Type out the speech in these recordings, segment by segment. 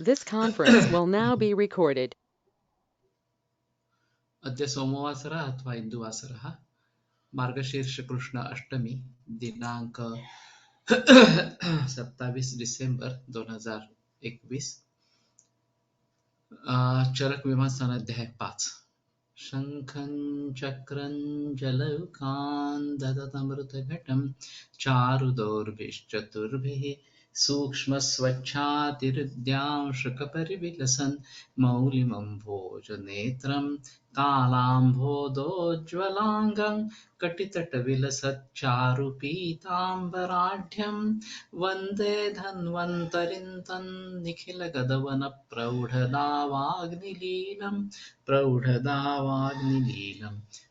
This conference will now be recorded. अद्य सोमवासरः अथवा इन्दुवासरः मार्गशीर्ष कृष्ण अष्टमी दिनांक 27 डिसेंबर 2021 चरक विमर्शन अध्याय 5 शंखं चक्रं जलौकान् ददतमृतघटं चारुदौर्भिश्चतुर्भिः सूक्ष्मस्वच्छातिहृद्यां शुकपरिविलसन् मौलिमम्भोजनेत्रं कालाम्भोदोज्ज्वलाङ्गं कटितटविलसच्चारुपीताम्बराढ्यं वन्दे धन्वन्तरिं तन्निखिलगदवनप्रौढदावाग्निलीलम्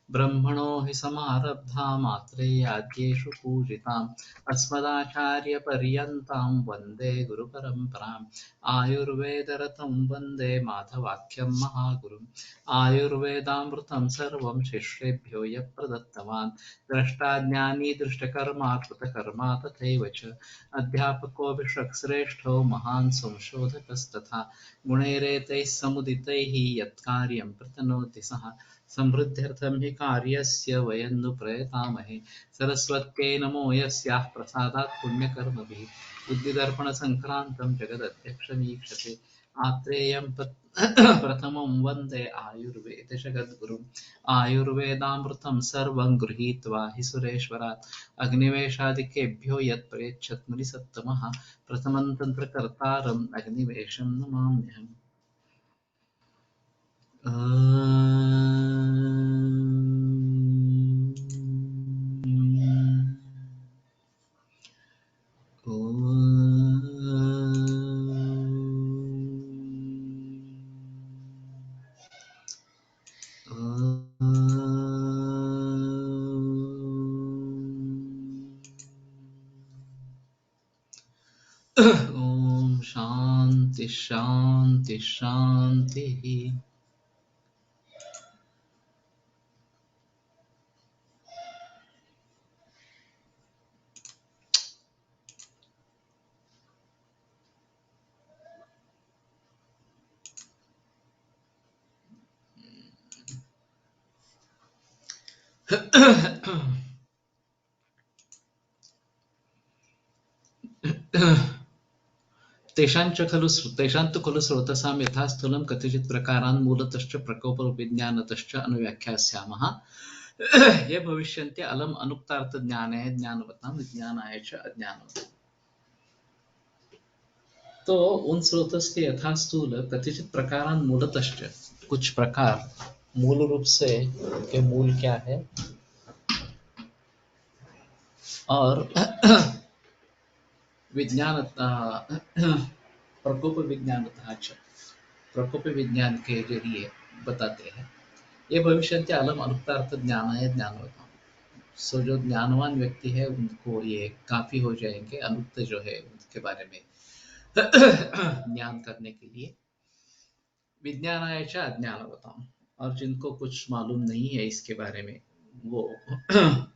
ब्रह्मणो हि समारब्धा मात्रेयाद्येषु पूजिताम् अस्मदाचार्यपर्यन्तां वन्दे गुरुपरम्पराम् आयुर्वेदरतं वन्दे माधवाख्यं महागुरुम् आयुर्वेदामृतं सर्वं शिष्येभ्यो यः प्रदत्तवान् द्रष्टाज्ञानी दृष्टकर्मा कृतकर्मा तथैव च अध्यापको विश्वक्श्रेष्ठो महान् संशोधकस्तथा गुणैरेतैः समुदितैः यत्कार्यं प्रतनोति सः समृद्ध्यर्थं हि कार्यस्य वयं नु प्रयतामहे सरस्वत्यै नमो यस्याः प्रसादात् पुण्यकर्मभिः बुद्धिदर्पणसङ्क्रान्तं जगदध्यक्षमीक्षते आत्रेयं प्रथमं वन्दे आयुर्वेदजगद्गुरुम् आयुर्वेदामृतं सर्वं गृहीत्वा हि सुरेश्वरात् अग्निवेशादिकेभ्यो यत् प्रयच्छत् मुनिसत्तमः प्रथमं तन्त्रकर्तारम् अग्निवेशं नमाम्यहम् ॐ शान्ति शान्ति शान्तिः तेषां तु खलु स्रोतसां यथा स्थूलं कतिचित् प्रकारान् मूलतश्च प्रकोपविज्ञानतश्च अनुव्याख्यास्यामः ये भविष्यन्ति अलम् अनुक्तार्थज्ञाने ज्ञानवतां विज्ञानाय च अज्ञानवताम्। तो उन स्रोतस के यथा स्थूल कतिचित प्रकारान् मूलतश्च, कुछ प्रकार मूल रूप से के मूल क्या है, और विज्ञान प्रकोप विज्ञानतः च, प्रकोप विज्ञान के जरिए बताते हैं। ये भविष्यन्ति अलम अनुक्तार्थ ज्ञानाय ज्ञानवताम्। सो जो ज्ञानवान व्यक्ति है उनको ये काफी हो जाएंगे अनुक्त जो है उनके बारे में ज्ञान करने के लिए। विज्ञानाय च अज्ञानवताम्, और जिनको कुछ मालूम नहीं है इसके बारे में वो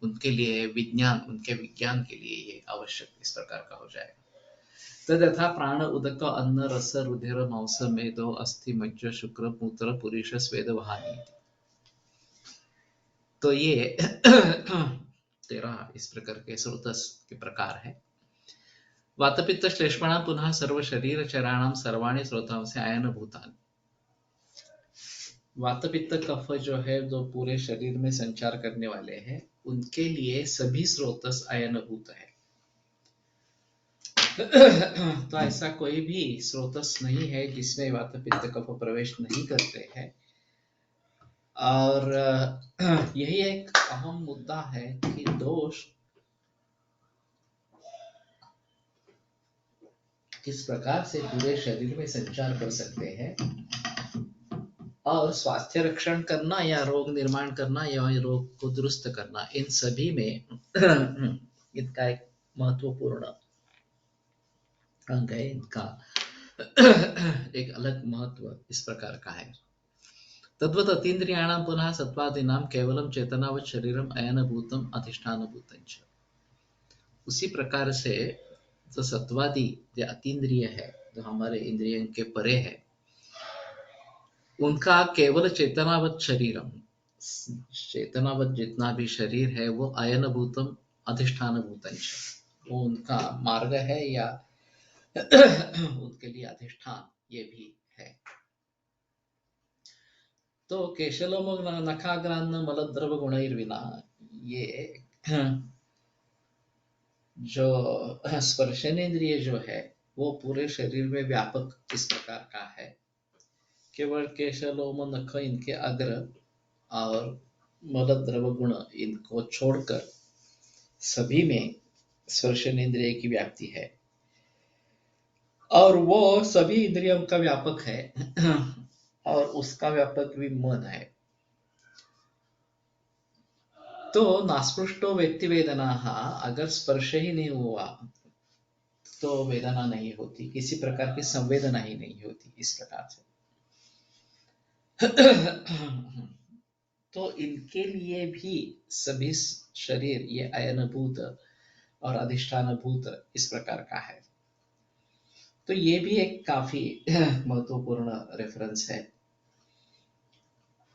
उनके लिए विज्ञान, उनके विज्ञान के लिए ये आवश्यक इस प्रकार का हो जाएगा। तद यथा प्राण उदक अन्न रस रुधिर मांस मेदो अस्थि मज्ज शुक्र मूत्र पुरुष स्वेद वहानी। तो ये 13 इस प्रकार के स्रोतस के प्रकार है। वातपित्त श्लेष्मणा पुनः सर्व शरीर चराणाम सर्वाणि स्रोतांसि आयन भूतानि। वातपित्त कफ जो है जो पूरे शरीर में संचार करने वाले हैं, उनके लिए सभी स्रोतस आयनभूत है। तो ऐसा कोई भी स्रोतस नहीं है जिसमें वातपित्त कफ प्रवेश नहीं करते हैं। और यही एक अहम मुद्दा है कि दोष किस प्रकार से पूरे शरीर में संचार कर सकते हैं, और स्वास्थ्य रक्षण करना या रोग निर्माण करना या रोग को दुरुस्त करना, इन सभी में इनका एक महत्वपूर्ण अंग है। इनका एक अलग महत्व इस प्रकार का है। तद्वत् अतीन्द्रियाणां पुनः सत्त्वादीनां केवलं चेतनावत् शरीरम अयनभूतम अधिष्ठानभूतं च। उसी प्रकार से तो सत्वादी जो अतीन्द्रिय है, जो हमारे इंद्रियों के परे है, उनका केवल चेतनावत शरीरम, चेतनावत जितना भी शरीर है वो अयनभूतम अधिष्ठान भूतंच, वो उनका मार्ग है या उनके लिए अधिष्ठान ये भी है। तो केशलोम नखाग्रान्न मलद्रव गुणैर्विना, ये जो स्पर्शनेन्द्रिय जो है वो पूरे शरीर में व्यापक इस प्रकार का है। केवल केशलोम नख इनके अग्र और मलद्रव गुण इनको छोड़कर सभी में स्पर्शनेन्द्रिय की व्याप्ति है, और वो सभी इंद्रियों का व्यापक है और उसका व्यापक भी मन है। तो नास्पृष्टो व्यक्ति वेदना, अगर स्पर्श ही नहीं हुआ तो वेदना नहीं होती, किसी प्रकार की संवेदना ही नहीं होती इस प्रकार से। तो इनके लिए भी सभी शरीर ये अयनभूत और अधिष्ठानभूत इस प्रकार का है। तो ये भी एक काफी महत्वपूर्ण रेफरेंस है।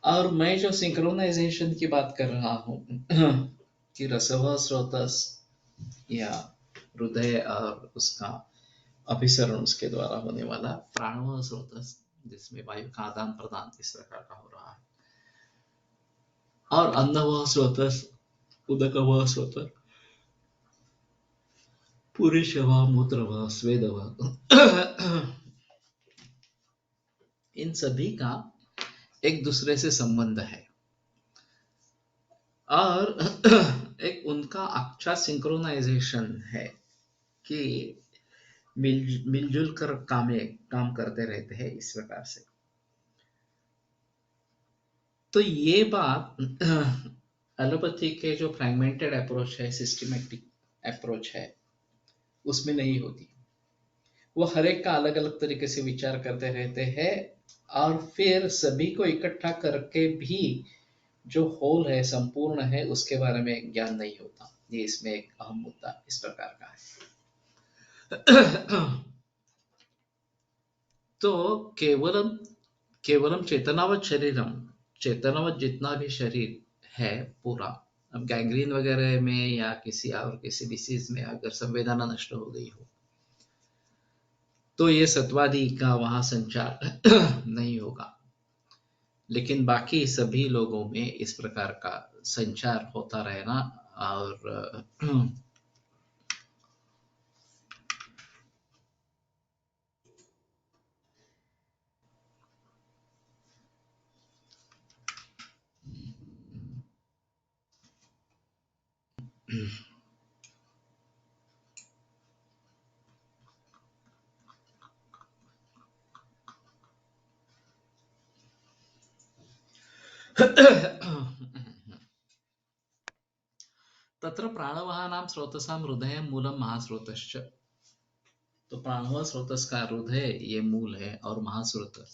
और मैं जो सिंक्रोनाइजेशन की बात कर रहा हूँ कि रसव स्रोतस या हृदय और उसका अभिसरण उसके द्वारा होने वाला प्राणव स्रोतस, जिसमें वायु का आदान प्रदान इस प्रकार का हो रहा है, और अन्नवह स्रोतस, उदकवह स्रोतस, पुरुषवह, मूत्रवह, स्वेदवह, इन सभी का एक दूसरे से संबंध है और एक उनका अच्छा सिंक्रोनाइजेशन है कि मिलजुल कर काम करते रहते हैं इस प्रकार से। तो ये बात एलोपैथी के जो फ्रैगमेंटेड अप्रोच है, सिस्टमैटिक अप्रोच है, उसमें नहीं होती। वो हर एक का अलग अलग तरीके से विचार करते रहते हैं और फिर सभी को इकट्ठा करके भी जो होल है, संपूर्ण है, उसके बारे में ज्ञान नहीं होता। ये इसमें एक अहम मुद्दा इस प्रकार का है। तो केवलम चेतनावत शरीरम, चेतनावत जितना भी शरीर है पूरा, अब गैंग्रीन वगैरह में या किसी डिसीज में अगर संवेदना नष्ट हो गई हो तो ये सत्वादि का वहां संचार नहीं होगा, लेकिन बाकी सभी लोगों में इस प्रकार का संचार होता रहना और तत्र प्राणवाहानां स्रोतसां हृदयं मूलं महास्रोतश्च। तो प्राणव स्रोतस का हृदय ये मूल है और महास्रोत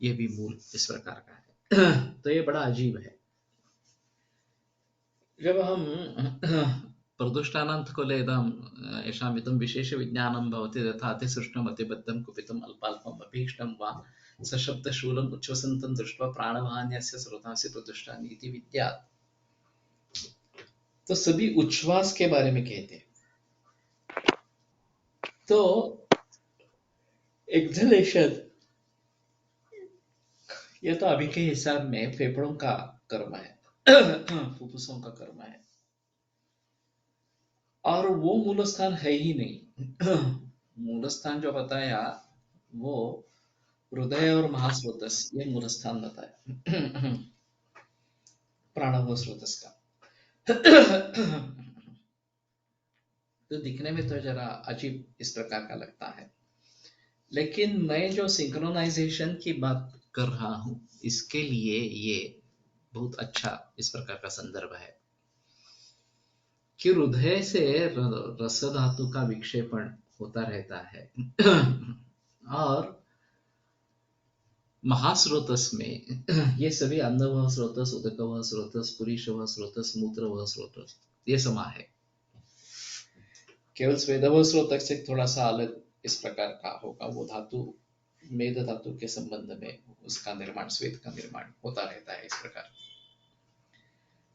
ये भी मूल इस प्रकार का है। तो ये बड़ा अजीब है। जब हम प्रदुष्टानांत को लेदम येषामिदं विशेष विज्ञानं भवति तथा अतिसृष्टम् अतिबद्धं कुपितम् अल्पाल्पम् अभीष्टं वा सशब्दशूलम् उच्छ्वसन्तं दृष्ट्वा प्राणवाहन्यस्य स्रोतांसि प्रदुष्टानि इति विद्यात्। तो सभी उच्छ्वास के बारे में कहते हैं। तो एक्सहेलेशन ये तो अभी के हिसाब में फेफड़ों का कर्म है, फुफ्फुसों का कर्म है, और वो मूल स्थान है ही नहीं। मूल स्थान जो बताया वो हृदय और महास्रोतस, ये मूल स्थान बताया प्राणव स्रोतस का। तो दिखने में तो जरा अजीब इस प्रकार का लगता है, लेकिन मैं जो सिंक्रोनाइजेशन की बात कर रहा हूं इसके लिए ये बहुत अच्छा इस प्रकार का संदर्भ है कि हृदय से रस धातु का विक्षेपण होता रहता है और महास्रोतस में ये सभी अन्नवह स्रोतस, उदकवह स्रोतस, पुरीशवह स्रोतस, मूत्रवह स्रोतस ये समा है। केवल स्वेदव स्रोतक से थोड़ा सा अलग इस प्रकार का होगा। वो धातु मेद धातु के संबंध में उसका निर्माण, श्वेत का निर्माण होता रहता है इस प्रकार।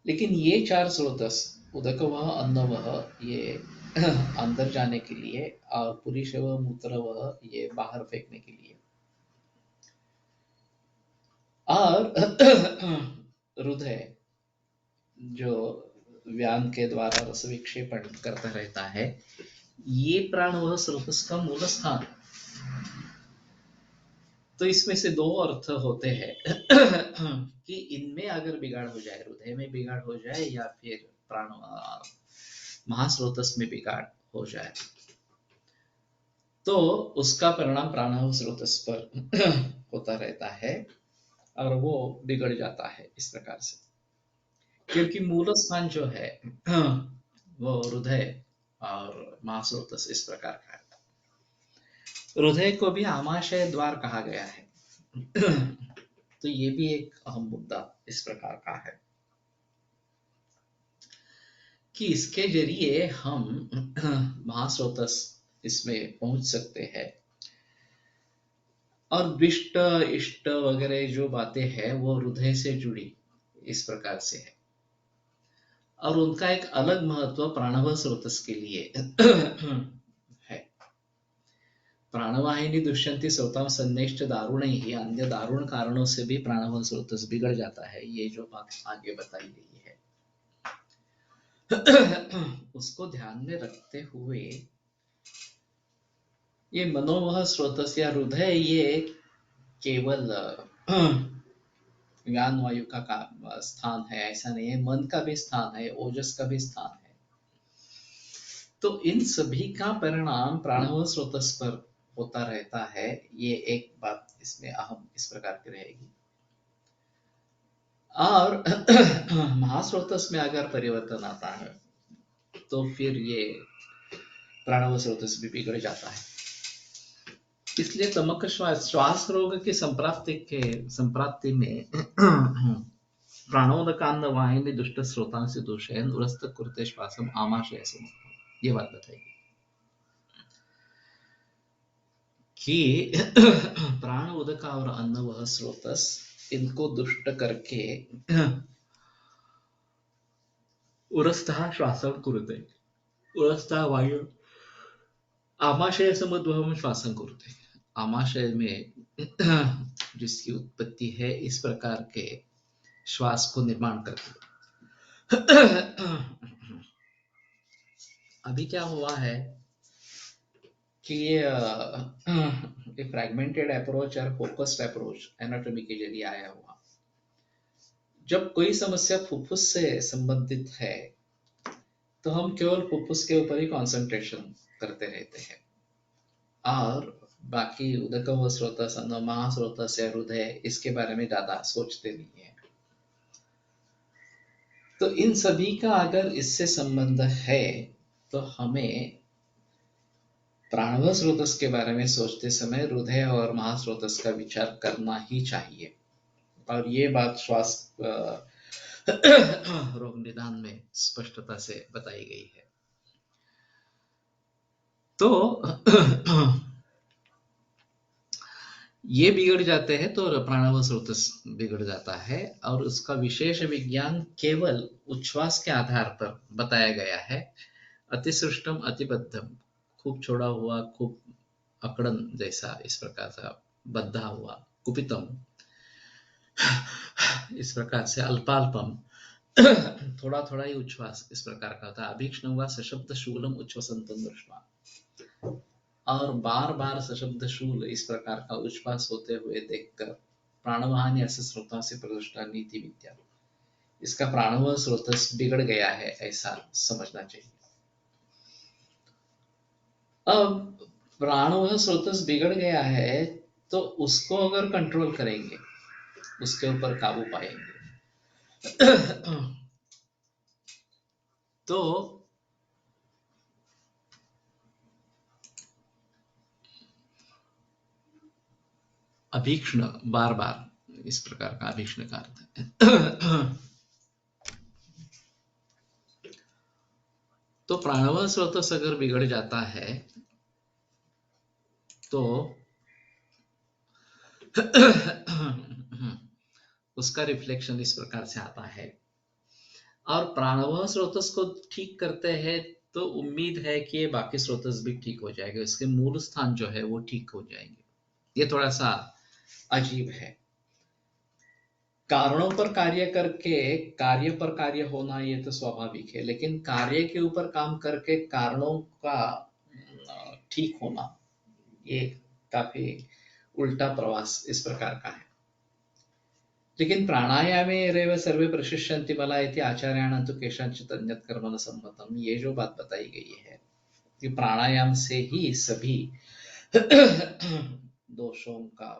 लेकिन ये चार स्रोतस उदक वह अन्न वह ये अंदर जाने के लिए, और पुरुष वह मूत्र वह ये बाहर फेंकने के लिए, और हृदय जो व्यान के द्वारा रस विक्षेपण करता रहता है, ये प्राण वह स्रोतस का मूल स्थान। तो इसमें से दो अर्थ होते हैं कि इनमें अगर बिगाड़ हो जाए, हृदय में बिगाड़ हो जाए या फिर प्राण महास्रोतस में बिगाड़ हो जाए, तो उसका परिणाम प्राण स्रोतस पर होता रहता है और वो बिगड़ जाता है इस प्रकार से। क्योंकि मूल स्थान जो है वो हृदय और महास्रोतस इस प्रकार का है। हृदय को भी आमाशय द्वार कहा गया है। तो ये भी एक अहम मुद्दा इस प्रकार का है कि इसके जरिए हम महास्रोतस इसमें पहुंच सकते हैं, और विष्ट इष्ट वगैरह जो बातें हैं वो हृदय से जुड़ी इस प्रकार से है, और उनका एक अलग महत्व प्राणव स्रोतस के लिए है। प्राणवाहिनी दुष्यंती श्रोताओं सन्निष्ठ दारुण ही अन्य दारुण कारणों से भी प्राणव स्रोतस बिगड़ जाता है, ये जो बात आगे बताई गई है। उसको ध्यान में रखते हुए ये मनोवह स्रोतस या हृदय ये केवल ज्ञान वायु का स्थान है ऐसा नहीं है, मन का भी स्थान है, ओजस का भी स्थान है। तो इन सभी का परिणाम प्राणव स्रोतस पर होता रहता है। ये एक बात इसमें अहम इस प्रकार की रहेगी। और महास्रोतस में अगर परिवर्तन आता है तो फिर ये प्राणव स्रोतस भी बिगड़ जाता है। इसलिए तमक श्वास रोग की संप्राप्ति में प्राणोदकान्न वाहिनी दुष्ट स्रोतांसि दूषयन् उरस्त कुरुते श्वासम आमाशय सुमः, ये बात बताइए कि प्राण उदक और अन्न वह स्रोतस, इनको दुष्ट करके उरस्तः श्वासं कुरुते, उरस्तः वायु आमाशय समद्वहम श्वासं कुरुते, आमाशय में जिसकी उत्पत्ति है इस प्रकार के श्वास को निर्माण करते। अभी क्या हुआ है कि ये फ्रैगमेंटेड अप्रोच और फोकस्ड अप्रोच एनाटॉमी के जरिए आया हुआ। जब कोई समस्या फुफ्फुस से संबंधित है तो हम केवल फुफ्फुस के ऊपर ही कंसंट्रेशन करते रहते हैं, और बाकी उदक व स्रोतस, महास्रोतस या हृदय इसके बारे में ज्यादा सोचते नहीं है। तो इन सभी का अगर इससे संबंध है तो हमें प्राणव स्रोतस के बारे में सोचते समय हृदय और महास्रोतस का विचार करना ही चाहिए। और ये बात श्वास रोग निदान में स्पष्टता से बताई गई है। तो ये बिगड़ जाते हैं तो प्राणव स्रोतस बिगड़ जाता है, और उसका विशेष विज्ञान केवल उच्छ्वास के आधार पर बताया गया है। अतिसृष्टम अतिबद्धम, खूब छोड़ा हुआ, खूब अकड़न जैसा इस प्रकार से बद्धा हुआ, कुपितम इस प्रकार से, अल्पाल्पम थोड़ा थोड़ा ही उच्छ्वास इस प्रकार का होता है। अभीक्ष्ण हुआ सशब्द शूलम उच्छ्वसंतम दृष्ट्वा, और बार बार सशब्द शूल इस प्रकार का उच्छ्वास होते हुए देखकर प्राणवाहनी ऐसे स्रोतों से प्रदुष्टा नीति विद्या, इसका प्राणव स्रोतस बिगड़ गया है ऐसा समझना चाहिए। अब प्राणव स्रोतस बिगड़ गया है तो उसको अगर कंट्रोल करेंगे, उसके ऊपर काबू पाएंगे तो अभीक्ष्ण बार बार इस प्रकार का अभीक्ष्ण का अर्थ है। तो प्राणवाय स्रोतस अगर बिगड़ जाता है तो उसका रिफ्लेक्शन इस प्रकार से आता है। और प्राणवाय स्रोतस को ठीक करते हैं तो उम्मीद है कि ये बाकी स्रोतस भी ठीक हो जाएंगे, उसके मूल स्थान जो है वो ठीक हो जाएंगे। ये थोड़ा सा अजीब है। कारणों पर कार्य करके कार्य पर कार्य होना ये तो स्वाभाविक है, लेकिन कार्य के ऊपर काम करके कारणों का ठीक होना ये काफी उल्टा प्रवास इस प्रकार का है। लेकिन प्राणायामे रेव सर्वे प्रशिष्यन्ति बला इति आचार्याणां तु केषांचित् अन्यत् कर्म न सम्मतम्, ये जो बात बताई गई है कि प्राणायाम से ही सभी दोषों का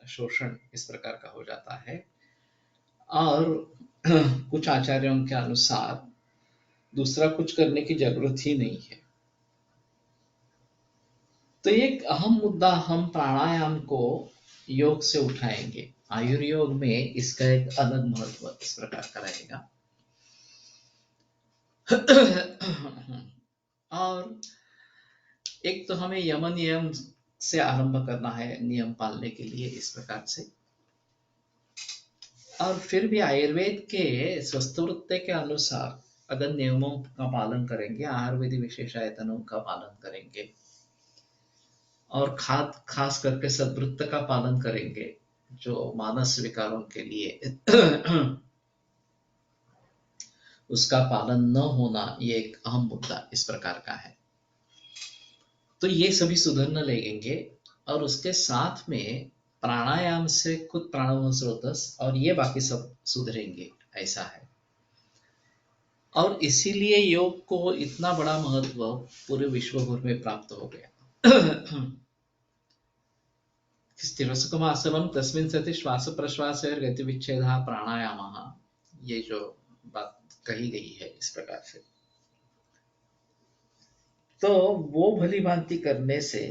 शोषण इस प्रकार का हो जाता है, और कुछ आचार्यों के अनुसार दूसरा कुछ करने की जरूरत ही नहीं है। तो एक अहम मुद्दा हम प्राणायाम को योग से उठाएंगे। आयुर्योग में इसका एक अलग महत्व इस प्रकार का रहेगा। और एक तो हमें यम नियम से आरंभ करना है नियम पालने के लिए इस प्रकार से, और फिर भी आयुर्वेद के स्वस्थवृत्ति के अनुसार अगर नियमों का पालन करेंगे, आहार विधि विशेषायतनों का पालन करेंगे और खास करके सद्वृत्त का पालन करेंगे जो मानस विकारों के लिए उसका पालन न होना ये एक अहम मुद्दा इस प्रकार का है। तो ये सभी सुधरना लगेंगे और उसके साथ में प्राणायाम से खुद प्राणवाय स्रोतस और ये बाकी सब सुधरेंगे, ऐसा है। और इसीलिए योग को इतना बड़ा महत्व पूरे विश्व भर में प्राप्त हो गया। स्थिरसुखमासनम तस्मिन् सति श्वास प्रश्वास गति विच्छेद प्राणायाम, ये जो बात कही गई है इस प्रकार से, तो वो भली भांति करने से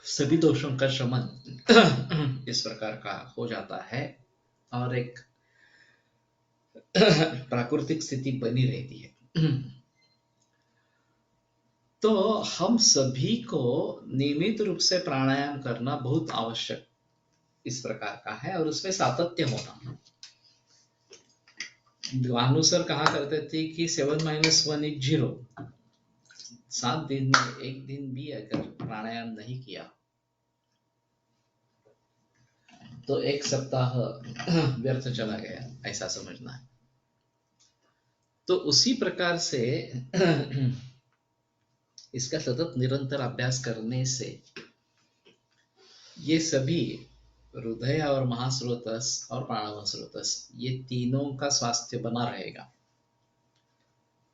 सभी दोषों का शमन इस प्रकार का हो जाता है और एक प्राकृतिक स्थिति बनी रहती है। तो हम सभी को नियमित रूप से प्राणायाम करना बहुत आवश्यक इस प्रकार का है और उसमें सातत्य होना। भानु सर कहा करते थे कि 7 - 1 = 0। 7 दिन में एक दिन भी अगर प्राणायाम नहीं किया तो एक सप्ताह व्यर्थ चला गया, ऐसा समझना है। तो उसी प्रकार से इसका सतत निरंतर अभ्यास करने से ये सभी हृदय और महास्रोतस और प्राणवाय स्रोतस ये तीनों का स्वास्थ्य बना रहेगा।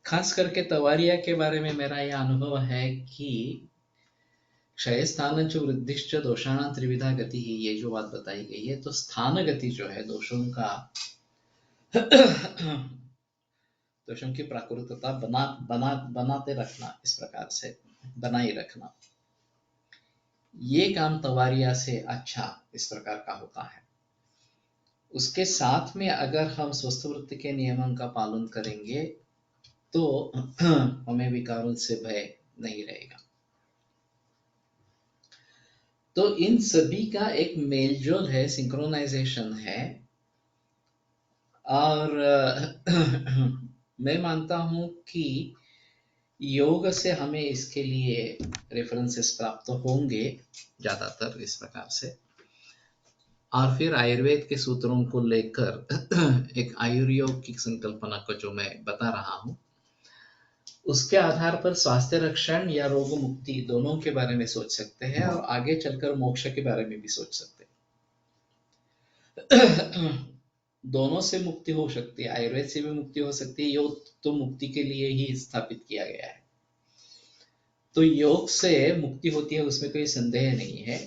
खास करके तवारिया के बारे में मेरा यह अनुभव है कि क्षय स्थान च वृद्धिश्च दोषाणां त्रिविधा गति ही, ये जो बात बताई गई है, तो स्थान गति जो है दोषों की प्राकृतता बनाते रखना, इस प्रकार से बनाए रखना, ये काम तवारिया से अच्छा इस प्रकार का होता है। उसके साथ में अगर हम स्वस्थवृत्ति के नियमों का पालन करेंगे तो हमें विकारों से भय नहीं रहेगा। तो इन सभी का एक मेलजोल है, सिंक्रोनाइजेशन है। और मैं मानता हूं कि योग से हमें इसके लिए रेफरेंसेस प्राप्त होंगे ज्यादातर इस प्रकार से, और फिर आयुर्वेद के सूत्रों को लेकर एक आयुर्योग की संकल्पना को जो मैं बता रहा हूं, उसके आधार पर स्वास्थ्य रक्षण या रोग मुक्ति दोनों के बारे में सोच सकते हैं और आगे चलकर मोक्ष के बारे में भी सोच सकते हैं। दोनों से मुक्ति हो सकती है, आयुर्वेद से भी मुक्ति हो सकती है। योग तो मुक्ति के लिए ही स्थापित किया गया है, तो योग से मुक्ति होती है उसमें कोई संदेह नहीं है,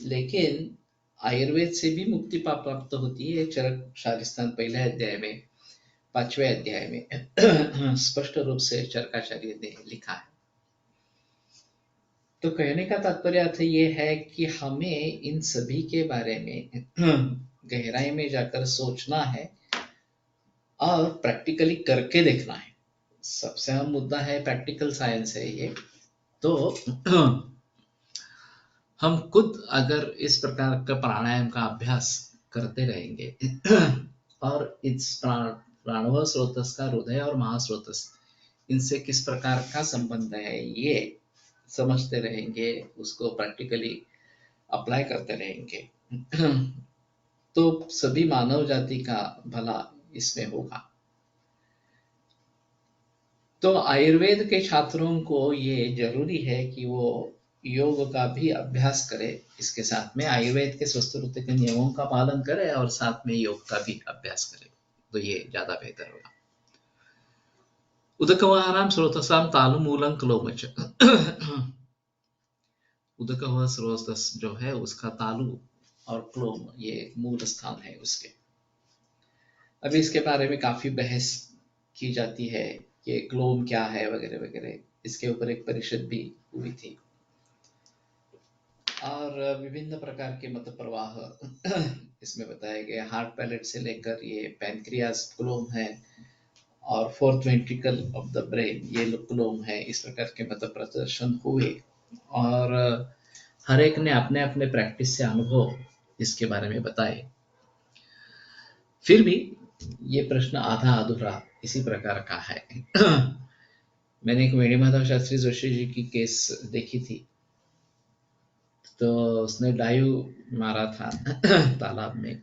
लेकिन आयुर्वेद से भी मुक्ति प्राप्त होती है। चरक शालिस्तान पहले अध्याय में 5वें अध्याय में स्पष्ट रूप से चरकाचार्य ने लिखा है। तो कहने का तात्पर्य अर्थ ये है कि हमें इन सभी के बारे में गहराई में जाकर सोचना है और प्रैक्टिकली करके देखना है। सबसे अहम मुद्दा है, प्रैक्टिकल साइंस है ये। तो हम खुद अगर इस प्रकार का प्राणायाम का अभ्यास करते रहेंगे और इस प्राणव स्रोतस का हृदय और महास्रोतस इनसे किस प्रकार का संबंध है ये समझते रहेंगे, उसको प्रैक्टिकली अप्लाई करते रहेंगे, तो सभी मानव जाति का भला इसमें होगा। तो आयुर्वेद के छात्रों को ये जरूरी है कि वो योग का भी अभ्यास करे, इसके साथ में आयुर्वेद के स्वस्थ के नियमों का पालन करे और साथ में योग का भी अभ्यास करे, तो ये ज्यादा बेहतर होगा। उदकवानाम स्रोतसाम तालुमूलं क्लोमच उदक स्रोतस जो है उसका तालु और क्लोम ये मूल स्थान है उसके। अभी इसके बारे में काफी बहस की जाती है कि क्लोम क्या है वगैरह वगैरह, इसके ऊपर एक परिषद भी हुई थी और विभिन्न प्रकार के मत प्रवाह इसमें बताए गए। हार्ट पैलेट से लेकर ये पैनक्रियास क्लोम है और fourth ventricle of the brain ये क्लोम है, इस प्रकार के मत प्रदर्शन हुए और हर एक ने अपने अपने प्रैक्टिस से अनुभव इसके बारे में बताए। फिर भी ये प्रश्न आधा अधूरा इसी प्रकार का है। मैंने एक वेणुमाधव शास्त्री जोशी जी की केस देखी थी, तो उसने डाइव मारा था तालाब में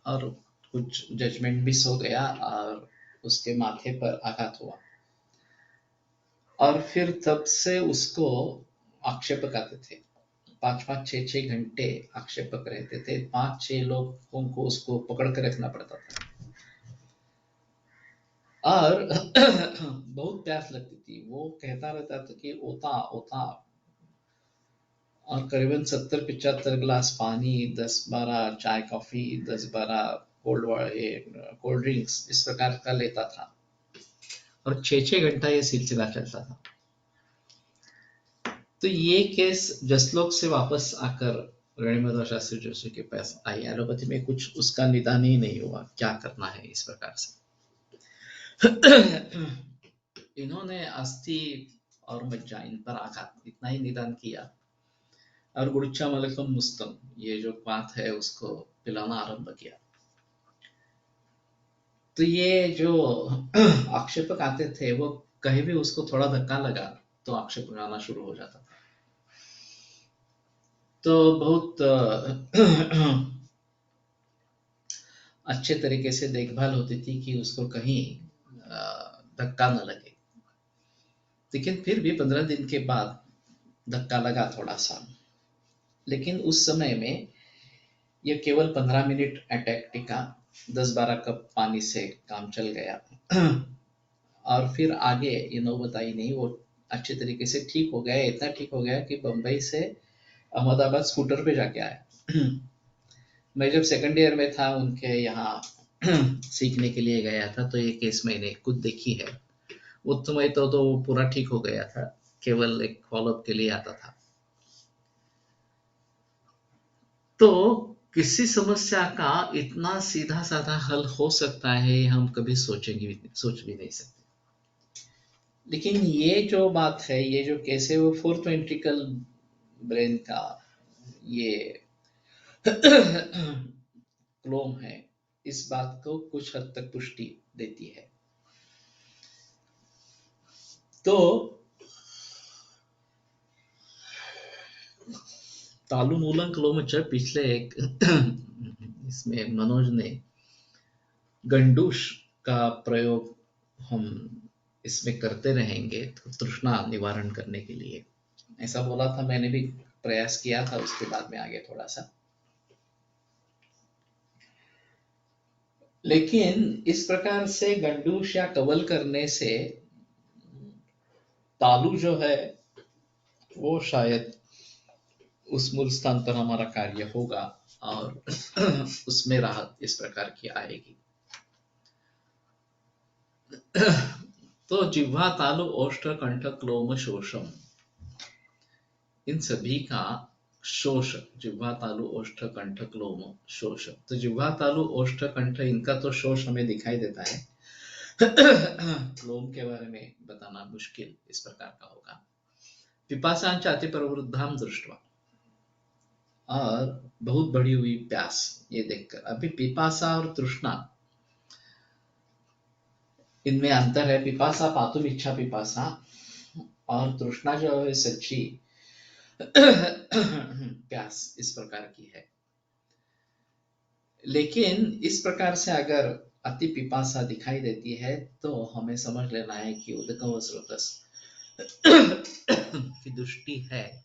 और कुछ जजमेंट मिस हो गया और उसके माथे पर आघात हुआ और फिर तब से उसको आक्षेपक आते थे, 5-5 6-6 घंटे आक्षेपक रहते थे, 5-6 लोगों को उसको पकड़ कर रखना पड़ता था और बहुत प्यास लगती थी। वो कहता रहता था कि ओता ओता, और करीबन 70-75 गिलास पानी, 10-12 चाय कॉफी, 10-12 कोल्ड ड्रिंक्स इस प्रकार का लेता था और 6-6 घंटा ये सिलसिला चलता था। तो ये केस जसलोक से वापस आकर रणिमाधव शास्त्री जोशी के पास आई। एलोपैथी में कुछ उसका निदान ही नहीं हुआ, क्या करना है इस प्रकार से। इन्होंने अस्थि और मज्जा इन पर आघात इतना ही निदान किया और गुड़चा मलकम मुस्तम ये जो बात है उसको पिलाना आरंभ किया। तो ये जो आक्षेपक आते थे वो कहीं भी उसको थोड़ा धक्का लगा तो आक्षेप लगाना शुरू हो जाता था। तो बहुत अच्छे तरीके से देखभाल होती थी कि उसको कहीं धक्का न लगे, लेकिन फिर भी 15 दिन के बाद धक्का लगा थोड़ा सा, लेकिन उस समय में यह केवल 15 मिनट अटैक टिका, 10-12 कप पानी से काम चल गया और फिर आगे ये नौबत आई नहीं। वो अच्छे तरीके से ठीक हो गया, इतना ठीक हो गया कि बम्बई से अहमदाबाद स्कूटर पे जाके आया। मैं जब सेकंड ईयर में था उनके यहाँ सीखने के लिए गया था, तो ये केस मैंने खुद देखी है। उस समय तो वो पूरा ठीक हो गया था, केवल एक फॉलोअप के लिए आता था। तो किसी समस्या का इतना सीधा साधा हल हो सकता है हम कभी सोच भी नहीं सकते। लेकिन ये जो बात है, ये जो केस है, वो फोर्थ वेंट्रिकल ब्रेन का ये क्लोम है, इस बात को कुछ हद तक पुष्टि देती है। तो तालुमूलन क्लोमच पिछले एक इसमें मनोज ने गंडूश का प्रयोग हम इसमें करते रहेंगे तो तृष्णा निवारण करने के लिए, ऐसा बोला था। मैंने भी प्रयास किया था उसके बाद में आगे थोड़ा सा, लेकिन इस प्रकार से गंडूश या कवल करने से तालु जो है वो शायद उस मूल स्थान पर हमारा कार्य होगा और उसमें राहत इस प्रकार की आएगी। तो जिह्वा तालु ओष्ठ कंठ क्लोम शोषम, इन सभी का शोष, जिह्वा तालु ओष्ठ कंठ क्लोम शोष। तो जिह्वा तालु ओष्ठ कंठ इनका तो शोष हमें दिखाई देता है, क्लोम के बारे में बताना मुश्किल इस प्रकार का होगा। पिपासां चाति प्रवृद्धाम दृष्टवा, और बहुत बढ़ी हुई प्यास ये देखकर। अभी पिपासा और तृष्णा, इनमें अंतर है। पिपासा पातुम इच्छा पिपासा, और तृष्णा जो है सच्ची प्यास इस प्रकार की है। लेकिन इस प्रकार से अगर अति पिपासा दिखाई देती है तो हमें समझ लेना है कि उदकव स्रोतस की दृष्टि है,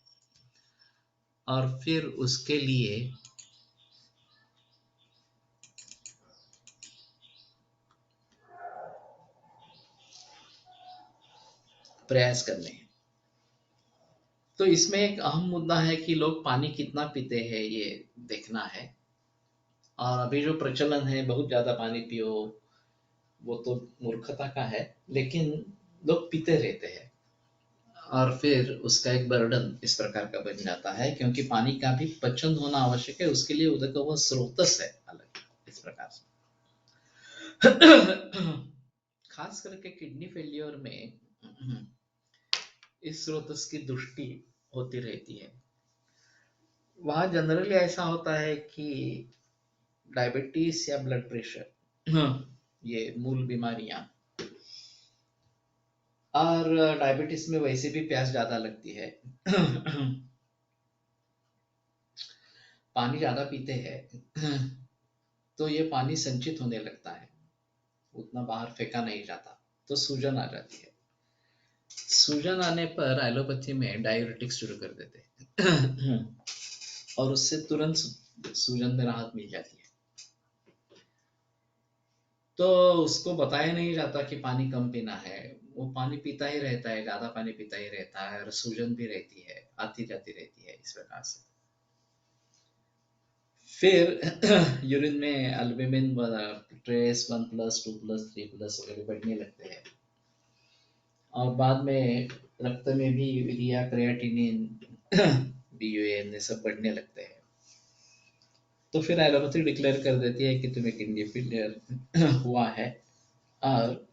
और फिर उसके लिए प्रयास करने हैं। तो इसमें एक अहम मुद्दा है कि लोग पानी कितना पीते हैं ये देखना है। और अभी जो प्रचलन है बहुत ज्यादा पानी पियो, वो तो मूर्खता का है, लेकिन लोग पीते रहते हैं और फिर उसका एक बर्डन इस प्रकार का बन जाता है, क्योंकि पानी का भी पचन होना आवश्यक है, उसके लिए उदक वो स्रोतस है अलग इस प्रकार से। खास करके किडनी फेलियर में इस स्रोतस की दृष्टि होती रहती है। वहां जनरली ऐसा होता है कि डायबिटीज या ब्लड प्रेशर, ये मूल बीमारियां, और डायबिटीज में वैसे भी प्यास ज्यादा लगती है। पानी ज्यादा पीते हैं तो ये पानी संचित होने लगता है, उतना बाहर फेंका नहीं जाता, तो सूजन आ जाती है। सूजन आने पर एलोपैथी में डायूरेटिक्स शुरू कर देते हैं और उससे तुरंत सूजन में राहत मिल जाती है। तो उसको बताया नहीं जाता कि पानी कम पीना है, वो पानी पीता ही रहता है, ज्यादा पानी पीता ही रहता है, और सूजन भी रहती है, आती जाती रहती है इस प्रकार से। फिर यूरिन में अल्बुमिन ट्रेस 1+, 2+, 3+ वगैरह बढ़ने लगते हैं, और बाद में रक्त में भी यूरिया, क्रिएटिनिन, BUN ये सब बढ़ने लगते हैं। तो फिर एलोपैथी डिक्लेयर कर देती है कि तुम्हें किडनी फेलियर हुआ है, और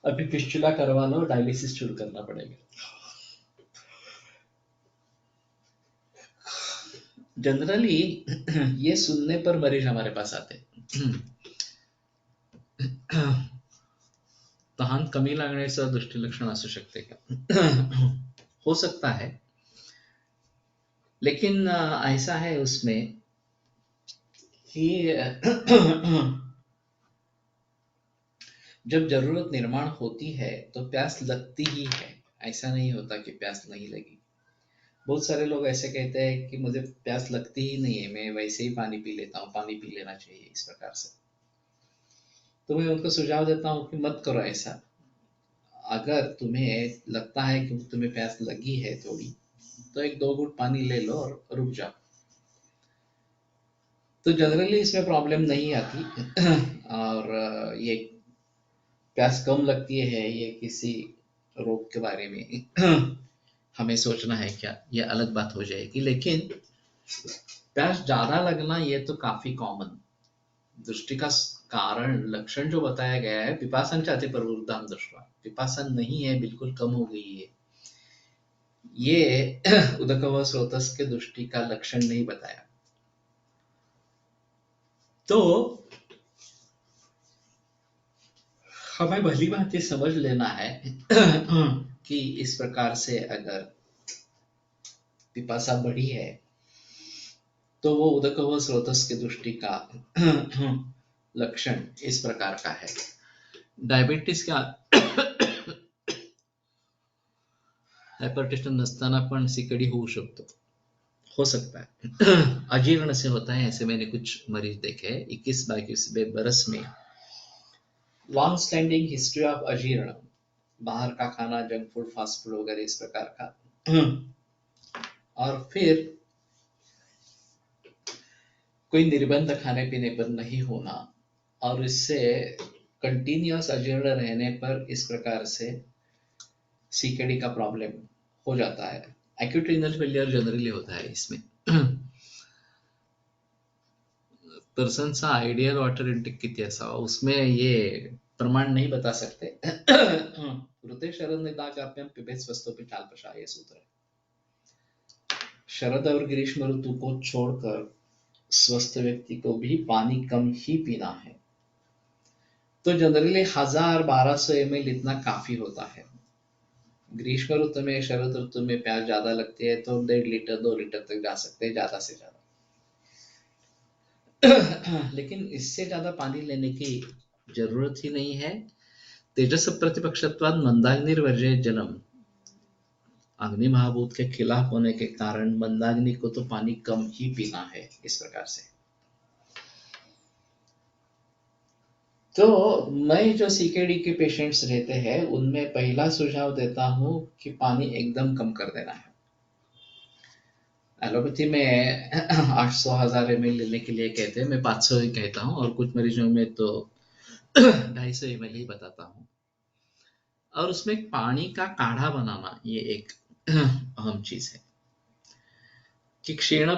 अभी फिस्टुला करवा लो, डायलिसिस शुरू करना पड़ेगा। जनरली ये सुनने पर मरीज हमारे पास आते हैं। तहान कमी लागण्याचं दृष्टिलक्षण असू शकते का? हो सकता है, लेकिन ऐसा है उसमें कि जब जरूरत निर्माण होती है तो प्यास लगती ही है, ऐसा नहीं होता कि प्यास नहीं लगी। बहुत सारे लोग ऐसे कहते हैं कि मुझे प्यास लगती ही नहीं है, मैं वैसे ही पानी पी लेता हूँ, पानी पी लेना चाहिए इस प्रकार से। तो मैं उनको सुझाव देता हूँ कि मत करो ऐसा। अगर तुम्हें लगता है कि तुम्हें प्यास लगी है थोड़ी, तो एक 2 घूंट पानी ले लो और रुक जाओ, तो जनरली इसमें प्रॉब्लम नहीं आती। और ये प्यास कम लगती है, ये किसी रोग के बारे में हमें सोचना है क्या, ये अलग बात हो जाएगी। लेकिन प्यास ज्यादा लगना ये तो काफी कॉमन दृष्टि का कारण, लक्षण जो बताया गया है, पिपासन चाहते प्रवृत्ताम दृष्टवा, पिपासन नहीं है, बिल्कुल कम हो गई है, ये उदकव स्रोतस के दृष्टि का लक्षण नहीं बताया। तो हमें भली बात ये समझ लेना है कि इस प्रकार से अगर पिपासा बढ़ी है तो वो उदकव स्रोतस की दृष्टि का लक्षण इस प्रकार का है। डायबिटीज का हाइपरटेंशन नसताना पण सीकडी होऊ शकतो, हो सकता है। अजीर्ण से होता है, ऐसे मैंने कुछ मरीज देखे हैं 21-22 बरस में। लॉन्ग स्टैंडिंग हिस्ट्री ऑफ अजीर्ण, बाहर का खाना, जंक फूड, फास्ट फूड वगैरह इस प्रकार का, और फिर कोई निर्बंध खाने पीने पर नहीं होना, और इससे कंटिन्यूअस अजीर्ण रहने पर इस प्रकार से सीकेडी का प्रॉब्लम हो जाता है। एक्यूट रीनल फेलियर जनरली होता है इसमें। पर्सनचा आयडियल वॉटर इंटेक किती असावा, उसमें ये प्रमाण नहीं बता सकते। ऋते शरद निदाकाप्यम पिबेत स्वस्तोपि चाल्पशा, ये सूत्र है। शरद और ग्रीष्म ऋतु को छोड़कर स्वस्थ व्यक्ति को भी पानी कम ही पीना है। तो जनरली 1000-1200 ml इतना काफी होता है। ग्रीष्म ऋतु में, शरद ऋतु में प्यास ज्यादा लगती है तो 1.5 लीटर 2 लीटर तक जा सकते हैं, ज्यादा से ज्यादा। लेकिन इससे ज्यादा पानी लेने की जरूरत ही नहीं है। तेजस प्रतिपक्षत्वाद मंदाग्निर्वर्जयेत जलम, अग्नि महाभूत के खिलाफ होने के कारण मंदाग्नि को तो पानी कम ही पीना है, इस प्रकार से। तो मैं जो सीकेडी के पेशेंट्स रहते हैं उनमें पहला सुझाव देता हूं कि पानी एकदम कम कर देना है। एलोपैथी में 800-1000 ml लेने के लिए कहते हैं, मैं 500 ही कहता हूँ, और कुछ मरीजों में तो 250 ml ही बताता हूँ। और उसमें पानी का काढ़ा बनाना, ये एक अहम चीज है कि क्षीण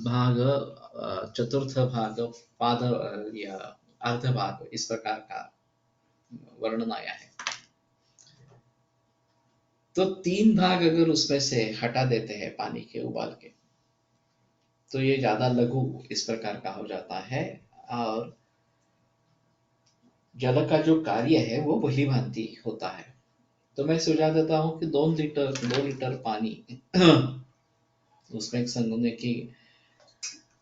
भाग, चतुर्थ भाग, पाद या अर्ध भाग, इस प्रकार का वर्णन आया है। तो 3 भाग अगर उसमें से हटा देते हैं पानी के उबाल के, तो ये ज्यादा लघु इस प्रकार का हो जाता है, और जल का जो कार्य है वो भली भांति होता है। तो मैं सुझाव देता हूं कि 2 लीटर पानी उसमें एक संगुने की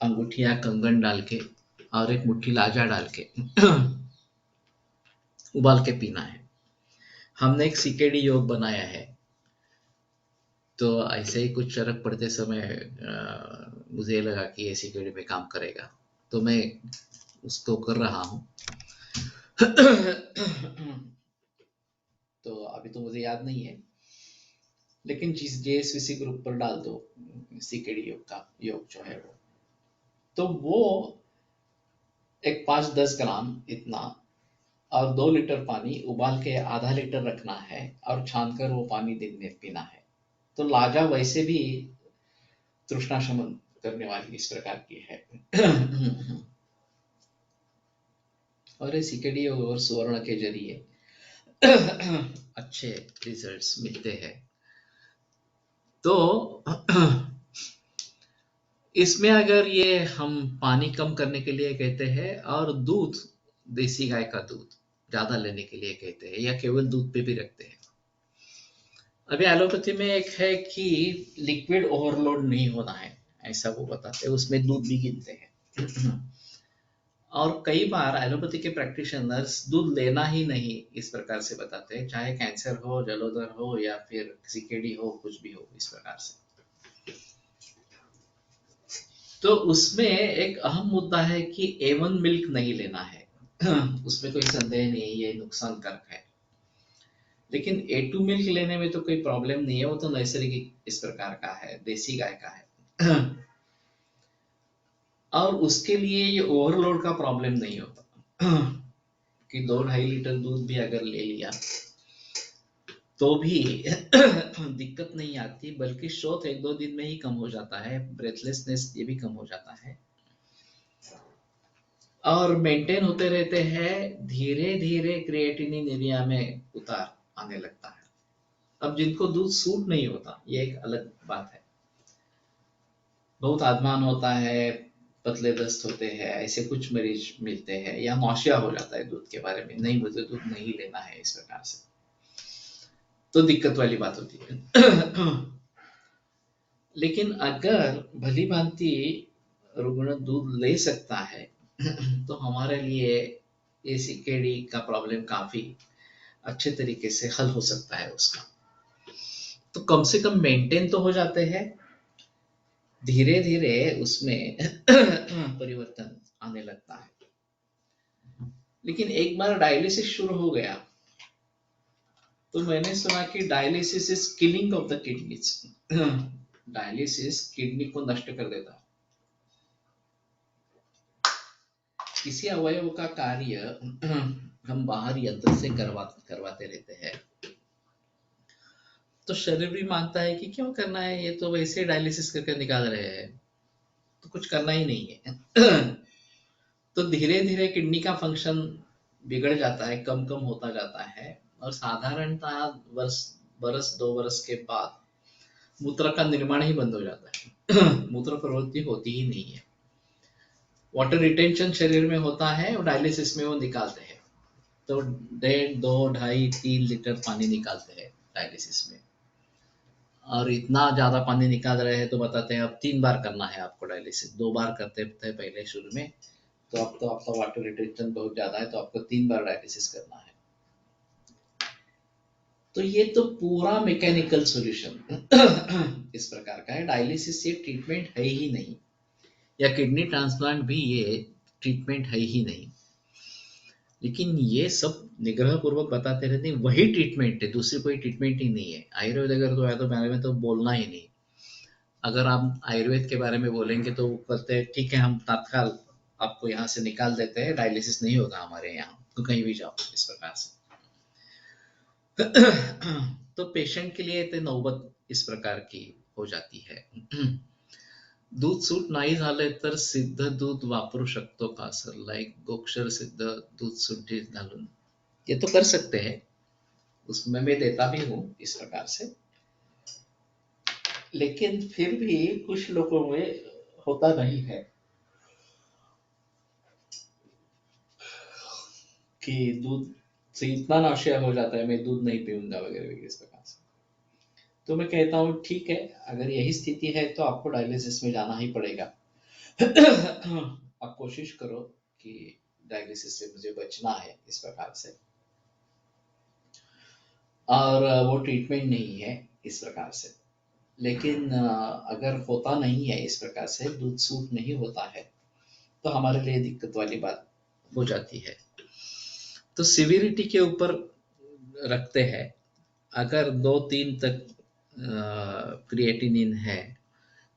अंगूठी या कंगन डाल के और एक मुट्ठी लाजा डाल के उबाल के पीना है। हमने एक सीकेडी योग बनाया है, तो ऐसे ही कुछ चरक पड़ते समय मुझे लगा कि ये सीकेडी में काम करेगा, तो मैं उसको कर रहा हूँ। तो अभी तो मुझे याद नहीं है, लेकिन जिस जेएसवीसी ग्रुप पर डाल दो सीकेडी योग का योग जो है वो, तो वो एक 5-10 ग्राम इतना और 2 लीटर पानी उबाल के आधा लीटर रखना है और छानकर वो पानी दिन में पीना है। तो लाजा वैसे भी तृष्णा शमन करने वाली इस प्रकार की है। और ये सीकेडी और सुवर्ण के जरिए अच्छे रिजल्ट्स मिलते हैं। तो इसमें अगर ये हम पानी कम करने के लिए कहते हैं और दूध, देसी गाय का दूध ज्यादा लेने के लिए कहते हैं, या केवल दूध पे भी रखते हैं। अभी एलोपैथी में एक है कि लिक्विड ओवरलोड नहीं होना है, ऐसा वो बताते हैं, उसमें दूध भी गिनते हैं। और कई बार एलोपैथी के प्रैक्टिशनर्स दूध लेना ही नहीं इस प्रकार से बताते हैं, चाहे कैंसर हो, जलोदर हो, या फिर सीकेडी हो, कुछ भी हो इस प्रकार से। तो उसमें एक अहम मुद्दा है कि A1 मिल्क नहीं लेना है। उसमें कोई संदेह नहीं, ये नुकसानकारक है। लेकिन A2 मिल्क लेने में तो कोई प्रॉब्लम नहीं है, वो तो नैसर्गिक इस प्रकार का है, देसी गाय का है। और उसके लिए ये ओवरलोड का प्रॉब्लम नहीं होता कि 2-2.5 लीटर दूध भी अगर ले लिया तो भी दिक्कत नहीं आती, बल्कि शोथ 1-2 दिन में ही कम हो जाता है, ब्रेथलेसनेस ये भी कम हो जाता है, और मेंटेन होते रहते हैं। धीरे धीरे क्रिएटिनिन एरिया में उतार आने लगता है। अब जिनको दूध सूट नहीं होता, ये एक अलग बात है, बहुत आदमान होता है, पतले दस्त होते हैं, ऐसे कुछ मरीज मिलते हैं, या नौशिया हो जाता है दूध के बारे में, नहीं मुझे दूध नहीं लेना है इस प्रकार से, तो दिक्कत वाली बात होती है। लेकिन अगर भली भांति रुग्ण दूध ले सकता है तो हमारे लिए ये सीकेडी का प्रॉब्लम काफी अच्छे तरीके से हल हो सकता है उसका। तो कम से कम मेंटेन तो हो जाते हैं, धीरे धीरे उसमें परिवर्तन आने लगता है। लेकिन एक बार डायलिसिस शुरू हो गया तो मैंने सुना कि dialysis is killing of the kidneys. Dialysis kidney को नष्ट कर देता है। किसी अवयव का कार्य हम बाहर यंत्र से करवाते रहते हैं, तो शरीर भी मानता है कि क्यों करना है, ये तो वैसे डायलिसिस करके निकाल रहे हैं, तो कुछ करना ही नहीं है। तो धीरे धीरे किडनी का फंक्शन बिगड़ जाता है, कम कम होता जाता है, और साधारणतः बरस 2 बरस के बाद मूत्र का निर्माण ही बंद हो जाता है। मूत्र प्रवृत्ति होती ही नहीं है। वाटर रिटेंशन शरीर में होता है और डायलिसिस में वो निकालते हैं, तो 1.5, 2, 2.5, 3 लीटर पानी निकालते हैं डायलिसिस में। और इतना ज्यादा पानी निकाल रहे हैं तो बताते हैं अब 3 बार करना है आपको डायलिसिस। 2 बार करते थे पहले शुरू में, तो अब तो आपका वाटर रिटेंशन बहुत ज्यादा है, तो आपको 3 बार डायलिसिस करना है। तो ये तो पूरा मैकेनिकल सॉल्यूशन इस प्रकार का है। डायलिसिस ये ट्रीटमेंट है ही नहीं, या किडनी ट्रांसप्लांट भी ये ट्रीटमेंट है ही नहीं। लेकिन ये सब निग्रह पूर्वक बताते रहते हैं, वही ट्रीटमेंट है, दूसरी कोई ट्रीटमेंट ही नहीं है। आयुर्वेद अगर तो है तो बारे में तो बोलना ही नहीं। अगर आप आयुर्वेद के बारे में बोलेंगे तो वो कहते हैं ठीक है, हम तत्काल आपको यहाँ से निकाल देते हैं, डायलिसिस नहीं होगा हमारे यहाँ, तो कहीं भी जाओ, इस प्रकार से। तो पेशेंट के लिए ते नौबत इस प्रकार की हो जाती है। दूध सूट नाही झाले तर सिद्ध दूध वापरू शकतो का सर? लाइक गोक्षर सिद्ध दूध सूट घालून, ये तो कर सकते हैं, उसमें मैं देता भी हूँ इस प्रकार से। लेकिन फिर भी कुछ लोगों में होता नहीं है कि दूध से इतना नाशिया हो जाता है, मैं दूध नहीं पीऊंगा वगैरह वगैरह इस प्रकार से। तो मैं कहता हूँ ठीक है, अगर यही स्थिति है तो आपको डायलिसिस में जाना ही पड़ेगा। आप कोशिश करो कि डायलिसिस से मुझे बचना है इस प्रकार से, और वो ट्रीटमेंट नहीं है इस प्रकार से। लेकिन अगर होता नहीं है इस प्रकार से, दूध सूट नहीं होता है, तो हमारे लिए दिक्कत वाली बात हो जाती है। तो सिविरिटी के ऊपर रखते हैं। अगर 2-3 तक क्रिएटिनिन है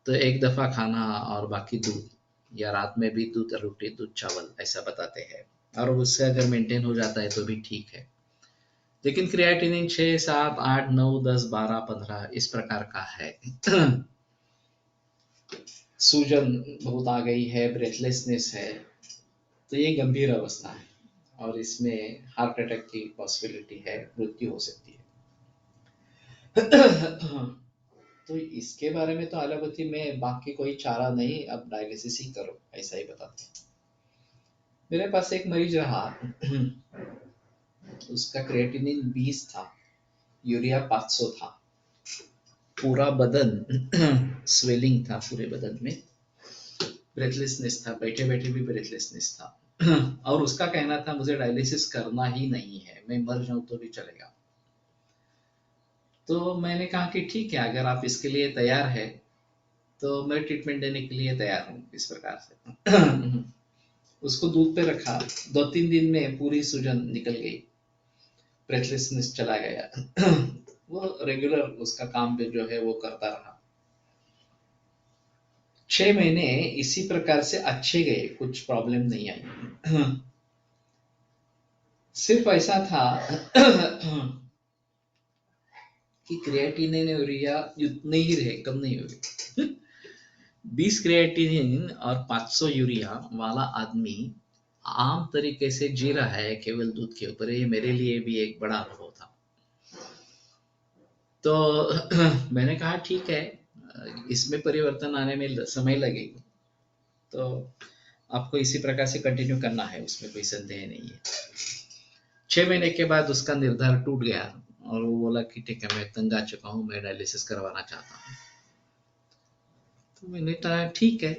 तो एक दफा खाना और बाकी दूध, या रात में भी दूध रोटी दूध चावल ऐसा बताते हैं, और उससे अगर मेंटेन हो जाता है तो भी ठीक है। लेकिन क्रिएटिनिन 6, 7, 8, 9, 10, 12, 15 इस प्रकार का है। सूजन बहुत आ गई है, ब्रेथलेसनेस है, तो ये गंभीर अवस्था है, और इसमें हार्ट अटैक की पॉसिबिलिटी है, मृत्यु हो सकती है। तो इसके बारे में तो एलोपैथी में बाकी कोई चारा नहीं, अब डायलिसिस ही करो, ऐसा ही बताते हैं। मेरे पास एक मरीज रहा, उसका क्रिएटिनिन 20 था, यूरिया 500 था, पूरा बदन स्वेलिंग था पूरे बदन में, ब्रेथलेसनेस था, बैठे बैठे भी ब्रेथलेसनेस था। और उसका कहना था मुझे डायलिसिस करना ही नहीं है, मैं मर जाऊं तो भी चलेगा। तो मैंने कहा कि ठीक है, अगर आप इसके लिए तैयार है तो मैं ट्रीटमेंट देने के लिए तैयार हूँ इस प्रकार से। उसको दूध पे रखा, 2-3 दिन में पूरी सूजन निकल गई, ब्रेथलेसनेस चला गया। वो रेगुलर उसका काम पे जो है वो करता रहा। 6 महीने इसी प्रकार से अच्छे गए, कुछ प्रॉब्लम नहीं आई। सिर्फ ऐसा था कि क्रिएटिनिन यूरिया उतने ही रहे, कम नहीं हुए। 20 क्रिएटिनिन और 500 यूरिया वाला आदमी आम तरीके से जी रहा है केवल दूध के ऊपर। ये मेरे लिए भी एक बड़ा अनुभव था। तो मैंने कहा ठीक है, इसमें परिवर्तन आने में समय लगेगा, तो आपको इसी प्रकार से कंटिन्यू करना है, उसमें कोई संदेह नहीं है। 6 महीने के बाद उसका निर्धार टूट गया, और वो बोला कि ठीक है, मैं तंग आ चुका हूँ, मैं डायलिसिस करवाना चाहता हूँ। तो मैंने कहा ठीक है।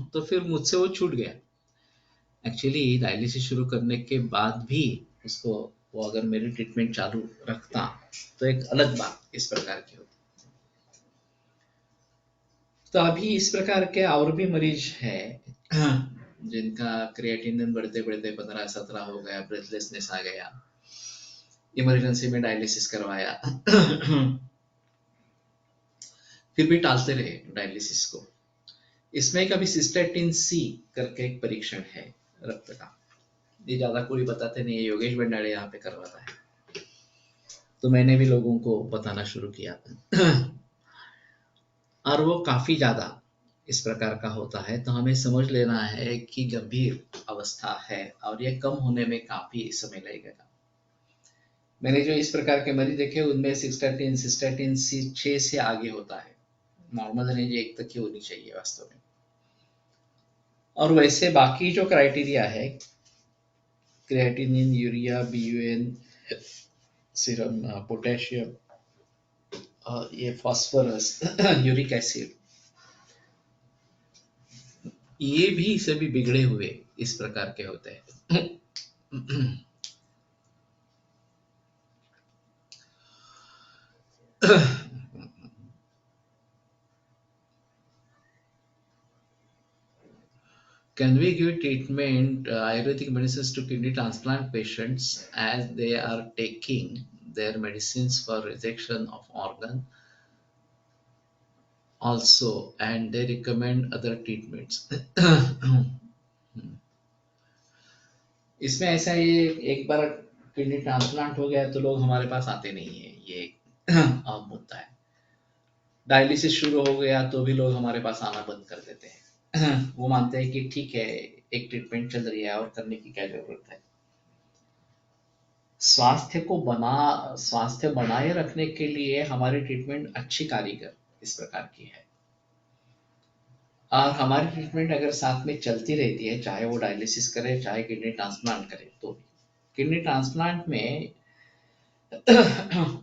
तो फिर मुझसे वो छूट गया। एक्चुअली डायलिसिस शुरू करने के बाद भी उसको, वो अगर मेरी ट्रीटमेंट चालू रखता तो एक अलग बात इस प्रकार की होती। तो अभी इस प्रकार के और भी मरीज हैं जिनका क्रिएटिनिन बढ़ते बढ़ते 15-17 हो गया, ब्रेथलेसनेस आ गया, इमरजेंसी में डायलिसिस करवाया। फिर भी टालते रहे डायलिसिस को। इसमें कभी सिस्टेटिन सी करके एक परीक्षण है रक्त का, ये ज्यादा कोई बताते नहीं है, योगेश भंडारे यहाँ पे करवाता है, तो मैंने भी लोगों को बताना शुरू किया। और वो काफी ज्यादा इस प्रकार का होता है तो हमें समझ लेना है कि गंभीर अवस्था है और ये कम होने में काफी समय लगेगा। मैंने जो इस प्रकार के मरीज देखे उनमें सिस्टेटिन 6 से आगे होता है। नॉर्मल रेंज 1 तक ही होनी चाहिए वास्तव में। और वैसे बाकी जो क्राइटेरिया है, क्रिएटिनिन, यूरिया, बीयूएन, सीरम पोटेशियम और ये फास्फोरस, यूरिक एसिड, ये भी सभी बिगड़े हुए इस प्रकार के होते हैं। Can we give treatment, Ayurvedic medicines to kidney transplant patients as they are taking their medicines for rejection of organ also, and they recommend other treatments? इसमें ऐसा है, ये एक बार किडनी ट्रांसप्लांट हो गया तो लोग हमारे पास आते नहीं है, ये आम मुद्दा है। डायलिसिस शुरू हो गया तो भी लोग हमारे पास आना बंद कर देते हैं। वो मानते हैं कि ठीक है, एक ट्रीटमेंट चल रही है और करने की क्या जरूरत है। स्वास्थ्य बनाए रखने के लिए हमारी ट्रीटमेंट अच्छी कारीगर इस प्रकार की है, और हमारी ट्रीटमेंट अगर साथ में चलती रहती है, चाहे वो डायलिसिस करे चाहे किडनी ट्रांसप्लांट करे, तो भी किडनी ट्रांसप्लांट में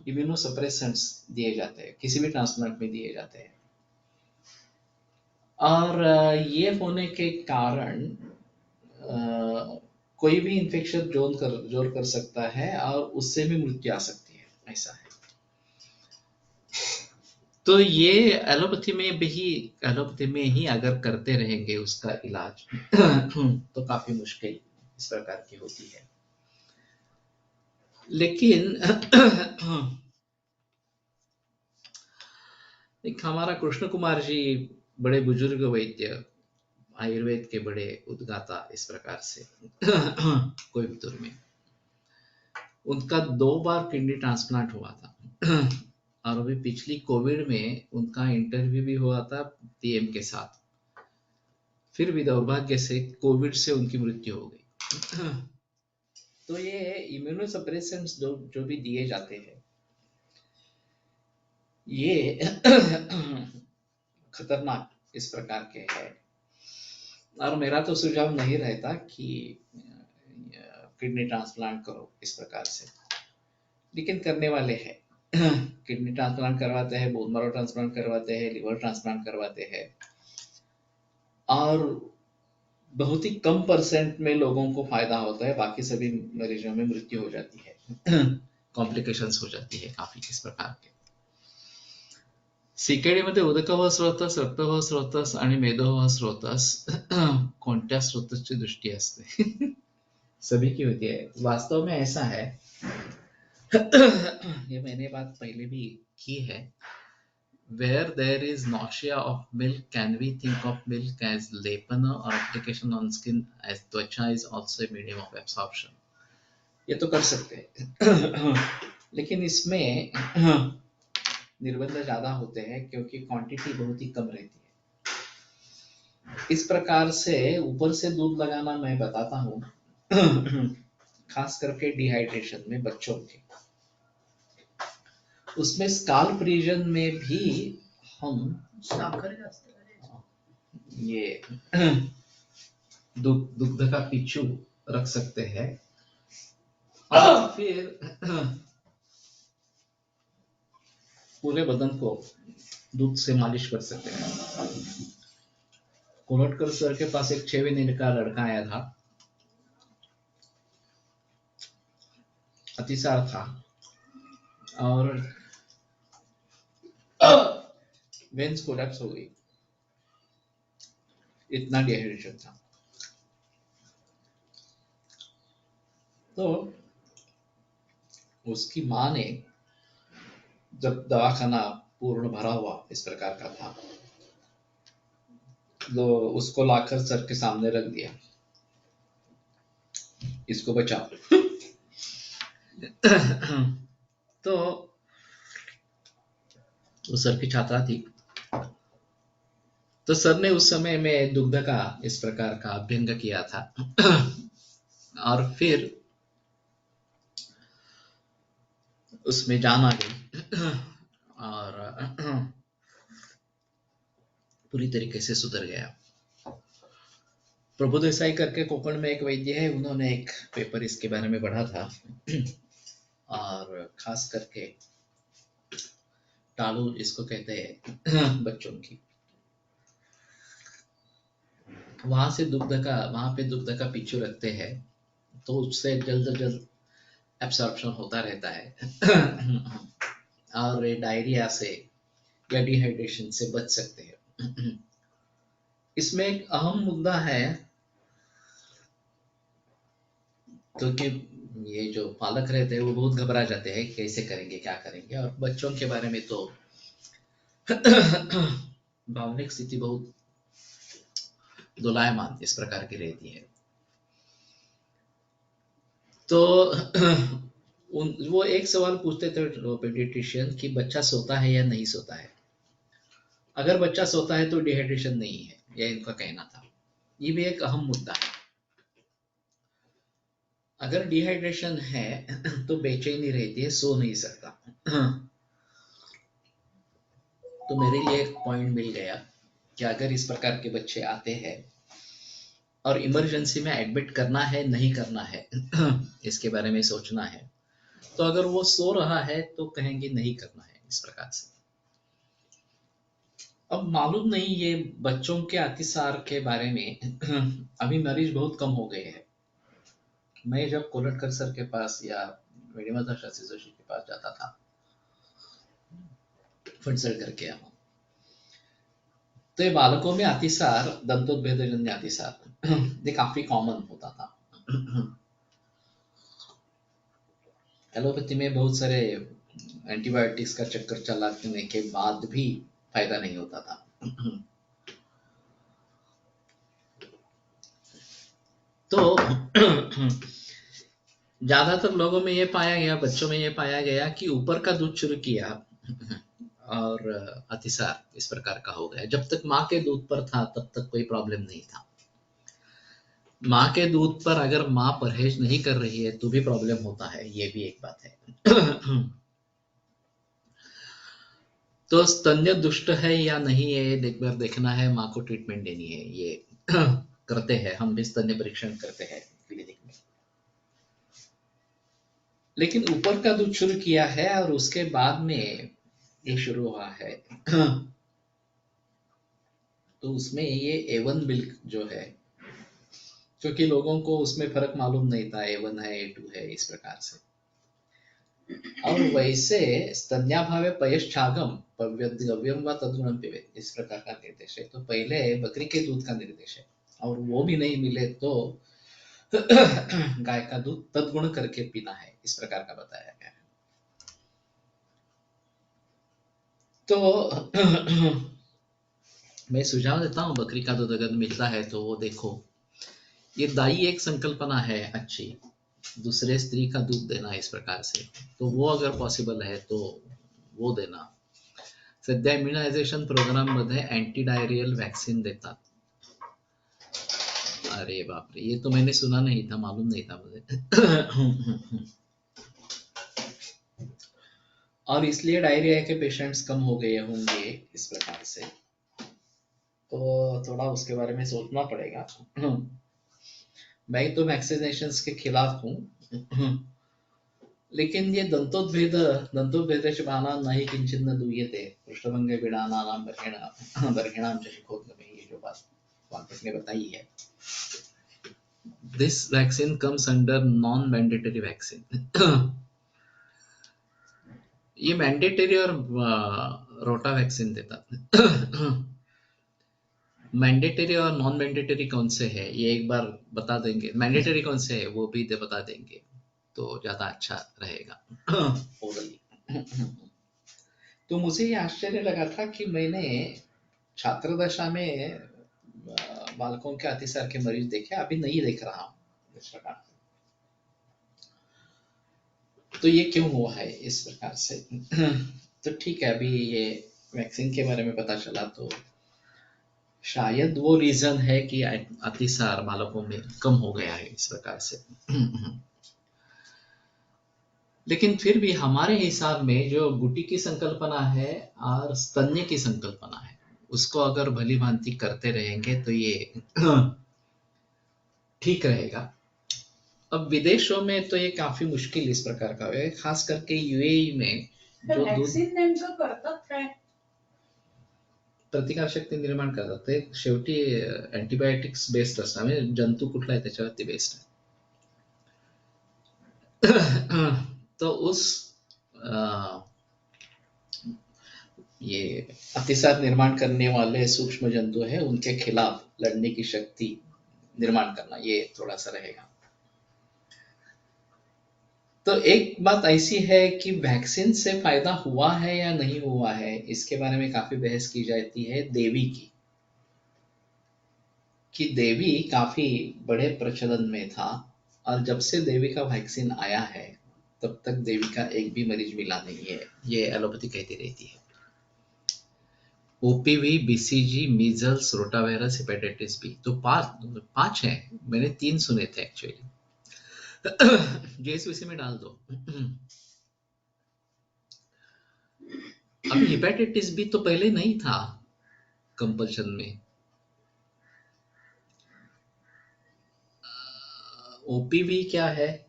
इम्यूनो सप्रेसेंट्स दिए जाते हैं, किसी भी ट्रांसप्लांट में दिए जाते हैं, और ये होने के कारण कोई भी इन्फेक्शन जोड़ कर सकता है और उससे भी मृत्यु आ सकती है, ऐसा है। तो ये एलोपैथी में ही अगर करते रहेंगे उसका इलाज तो काफी मुश्किल इस प्रकार की होती है। लेकिन एक हमारा कृष्ण कुमार जी बड़े बुजुर्ग वैद्य, आयुर्वेद के बड़े उद्गाता इस प्रकार से, कोयम्बतूर में उनका 2 बार किडनी ट्रांसप्लांट हुआ था। और अभी पिछली कोविड में उनका इंटरव्यू भी हुआ था पीएम के साथ, फिर भी दुर्भाग्य से कोविड से उनकी मृत्यु हो गई। तो ये इम्यूनो सप्रेसेंट्स जो भी दिए जाते हैं, ये खतरनाक इस प्रकार के है, और मेरा तो सुझाव नहीं रहता कि किडनी ट्रांसप्लांट करो इस प्रकार से, लेकिन करने वाले हैं। किडनी ट्रांसप्लांट करवाते हैं, बोन मैरो ट्रांसप्लांट करवाते हैं, लिवर ट्रांसप्लांट करवाते हैं, और बहुत ही कम परसेंट में लोगों को फायदा होता है, बाकी सभी मरीजों में मृत्यु हो जाती है, कॉम्प्लिकेशंस हो जाती है काफी इस प्रकार के। सीकेडी मध्ये उदकवह स्रोतस, रक्तवह स्रोतस आणि मेदोवह स्रोतस कोणत्या स्रोतसची दृष्टी असते? सभी की होती है, वास्तव में ऐसा है। ये मैंने बात पहले भी की है। Where there is nausea of milk, can we think of milk as lepana or application on skin, as त्वचा is also a medium of absorption? ये तो कर सकते हैं, लेकिन इसमें निर्बंध ज्यादा होते हैं क्योंकि क्वांटिटी बहुत ही कम रहती है। इस प्रकार से ऊपर से दूध लगाना मैं बताता हूँ, खास करके डिहाइड्रेशन में बच्चों के, उसमें स्काल्प रीजन में भी हम ये दुग्ध का पिच्चू रख सकते हैं, और फिर पूरे बदन को दूध से मालिश कर सकते हैं। कोलटकर सर के पास एक 6 महीने का लड़का आया था, अतिसार था और वेन्स कोलैप्स हो गई, इतना डिहाइड्रेशन था। तो उसकी माँ ने, जब दवाखाना पूर्ण भरा हुआ इस प्रकार का था, तो उसको लाकर सर के सामने रख दिया, इसको बचाओ। तो वो सर की छात्रा थी, तो सर ने उस समय में दुग्ध का इस प्रकार का अभ्यंग किया था। और फिर उसमें जान आ गई और पूरी तरीके से सुधर गया। प्रभु देसाई करके कोकण में एक वैद्य है, उन्होंने एक पेपर इसके बारे में पढ़ा था और खास करके टालू जिसको कहते हैं बच्चों की, वहां पे दुग्ध का पिच्चू रखते हैं तो उससे जल्द से जल्द एब्सॉर्प्शन होता रहता है और डायरिया से या डिहाइड्रेशन से बच सकते हैं। इसमें एक अहम मुद्दा है क्योंकि ये जो पालक रहते हैं वो बहुत घबरा जाते हैं कैसे करेंगे क्या करेंगे, और बच्चों के बारे में तो भावनिक स्थिति बहुत दोलायमान इस प्रकार की रहती है। तो वो एक सवाल पूछते थे पेडियाट्रिशियन कि बच्चा सोता है या नहीं सोता है। अगर बच्चा सोता है तो डिहाइड्रेशन नहीं है, यह इनका कहना था। ये भी एक अहम मुद्दा है। अगर डिहाइड्रेशन है तो बेचैनी रहती है, सो नहीं सकता। तो मेरे लिए एक पॉइंट मिल गया कि अगर इस प्रकार के बच्चे आते हैं और इमरजेंसी में एडमिट करना है नहीं करना है इसके बारे में सोचना है, तो अगर वो सो रहा है तो कहेंगे नहीं करना है इस प्रकार से। अब मालूम नहीं ये बच्चों के अतिसार के बारे में अभी मरीज बहुत कम हो गए हैं। मैं जब कोलटकर सर के पास या वेणुमाता शास्त्री जोशी के पास जाता था, फंडसर करके हम, तो ये बालकों में अतिसार, दंतोद्भेदजन्य अतिसार ये काफी कॉमन होता था। एलोपैथी में बहुत सारे एंटीबायोटिक्स का चक्कर चलाने के बाद भी फायदा नहीं होता था। तो ज्यादातर लोगों में ये पाया गया, बच्चों में ये पाया गया कि ऊपर का दूध शुरू किया और अतिसार इस प्रकार का हो गया। जब तक माँ के दूध पर था तब तक कोई प्रॉब्लम नहीं था। माँ के दूध पर अगर माँ परहेज नहीं कर रही है तो भी प्रॉब्लम होता है, ये भी एक बात है। तो स्तन्य दुष्ट है या नहीं है एक बार देखना है, माँ को ट्रीटमेंट देनी है, ये करते हैं हम भी, स्तन्य परीक्षण करते हैं क्लिनिक में। लेकिन ऊपर का दूध शुरू किया है और उसके बाद में ये शुरू हुआ है तो उसमें ये A1 मिल्क जो है, क्योंकि लोगों को उसमें फर्क मालूम नहीं था A1 है A2 है इस प्रकार से। और वैसे स्तन्याभावे पयश्चागम पव्यद्गव्यम व तद्गुणम पिबेत इस प्रकार का निर्देश है। तो पहले बकरी के दूध का निर्देश है और वो भी नहीं मिले तो गाय का दूध तद्गुण करके पीना है, इस प्रकार का बताया गया है। तो मैं सुझाव देता हूँ, बकरी का दूध अगर मिलता है तो वो देखो, ये दाई एक संकल्पना है अच्छी, दूसरे स्त्री का दूध देना इस प्रकार से, तो वो अगर पॉसिबल है तो वो देना। सध्या इम्युनायझेशन प्रोग्राम मध्ये अँटी डायरियल वॅक्सीन देतात। अरे बाप रे, ये तो मैंने सुना नहीं था, मालूम नहीं था मुझे। और इसलिए डायरिया के पेशेंट्स कम हो गए होंगे इस प्रकार से, तो थोड़ा उसके बारे में सोचना पड़ेगा। मैं तो वैक्सीनेशन के खिलाफ हूँ, लेकिन ये दंतोद्भेदस्य बाणां नहि किंचिन्न दूयते पृष्ठभंगे बिडानानां बर्हिणां च शिखोद्गमे, ये जो बात वाल्मिक ने बताई है, this vaccine comes under non mandatory vaccine. ये मैंडेटरी और रोटा वैक्सीन देता। मैंडेटरी और नॉन मैंडेटरी कौन से है ये एक बार बता देंगे, मैंडेटरी कौन से है वो भी बता देंगे तो ज्यादा अच्छा रहेगा ओरली। तो मुझे ये आश्चर्य लगा था कि मैंने छात्र दशा में बालकों के अतिसार के मरीज देखे, अभी नहीं देख रहा हूँ इस प्रकार। तो ये क्यों हुआ है इस प्रकार से? तो ठीक है, अभी ये वैक्सीन के बारे में पता चला तो शायद वो रीजन है कि अतिसार बालकों में कम हो गया है इस प्रकार से। लेकिन फिर भी हमारे हिसाब में जो गुटी की संकल्पना है और स्तन्य की संकल्पना है, उसको अगर भली भांति करते रहेंगे तो ये ठीक रहेगा। अब विदेशों में तो ये काफी मुश्किल इस प्रकार का है, खास करके यूएई में जो दूध व्हॅक्सिन नेमकं करतात काय? प्रतिकार शक्ती निर्माण करतात ते शेवटी अँटीबायोटिक्स बेस्ड असतात, म्हणजे जंतू कुठला आहे त्याच्यावरती बेस्ड आहे. तो उस अ, ये अतिसार निर्माण करने वाले सूक्ष्म जंतु है उनके खिलाफ लड़ने की शक्ति निर्माण करना, ये थोड़ा सा रहेगा। तो एक बात ऐसी है कि वैक्सीन से फायदा हुआ है या नहीं हुआ है, इसके बारे में काफी बहस की जाती है देवी की, कि देवी काफी बड़े प्रचलन में था और जब से देवी का वैक्सीन आया है तब तक देवी का एक भी मरीज मिला नहीं है, ये एलोपैथी कहती रहती है। OPV, BCG, measles, rotavirus, hepatitis B, तो पांच हैं, मैंने 3 सुने थे एक्चुअली। जेएसवीसी में डाल दो। अभी हेपेटाइटिस बी तो पहले नहीं था कंपल्शन में। ओपीवी क्या है?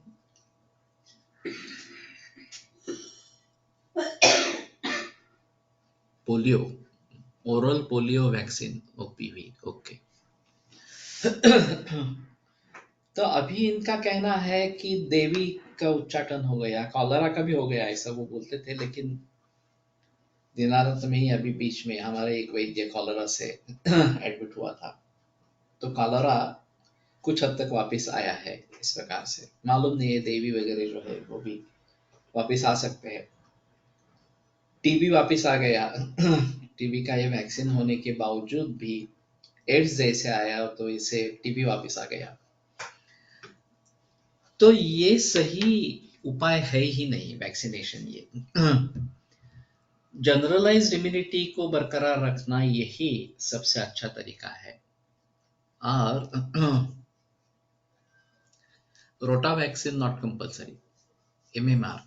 Polio, oral polio vaccine, OPV, okay. तो अभी इनका कहना है कि देवी का उच्चाटन हो गया, कॉलरा का भी हो गया ऐसा वो बोलते थे, लेकिन दिनारत में ही अभी बीच में हमारे एक वैद्य कॉलरा से एडमिट हुआ था, तो कॉलरा कुछ हद तक वापस आया है इस प्रकार से। मालूम नहीं है देवी वगैरह जो है वो भी वापस आ सकते हैं। टीबी वापस आ गया। टीबी का ये वैक्सीन होने के बावजूद भी एड्स जैसे आया तो इसे टीबी वापस आ गया। तो ये सही उपाय है ही नहीं वैक्सीनेशन। ये जनरलाइज्ड इम्यूनिटी को बरकरार रखना यही सबसे अच्छा तरीका है। और rota vaccine not compulsory, MMR,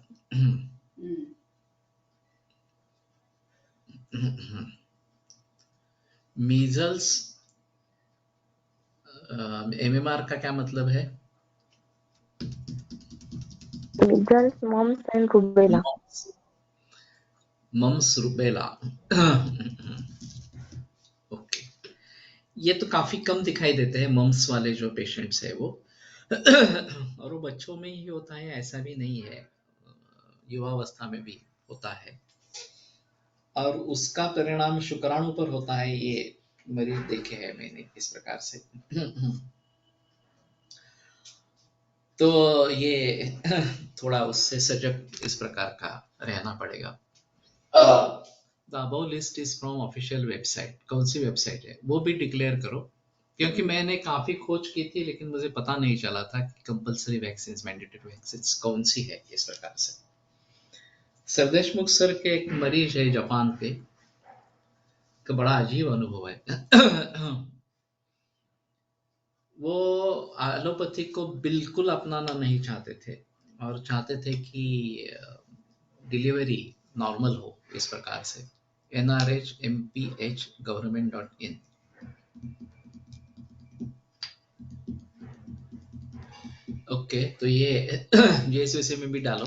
measles, MMR का क्या मतलब है? Measles, mumps and rubella. Mumps, rubella. Okay, ये तो काफी कम दिखाई देते हैं मम्स वाले जो पेशेंट्स है वो। और वो बच्चों में ही होता है ऐसा भी नहीं है, युवावस्था में भी होता है और उसका परिणाम शुक्राणु पर होता है, ये मरीज देखे हैं मैंने इस प्रकार से। तो ये थोड़ा उससे सजग इस प्रकार का रहना पड़ेगा। The above list is from official website. कौन सी वेबसाइट है वो भी डिक्लेयर करो, क्योंकि मैंने काफी खोज की थी लेकिन मुझे पता नहीं चला था कि कंपल्सरी वैक्सीन, मैंडेटरी वैक्सीन कौन सी है इस प्रकार से। सरदेशमुख सर के एक मरीज है जापान पे, का बड़ा अजीब अनुभव है। वो एलोपैथी को बिल्कुल अपनाना नहीं चाहते थे और चाहते थे कि डिलीवरी नॉर्मल हो इस प्रकार से। nrhmph.government.in। ओके, तो ये जेएसवीसी में भी डालो।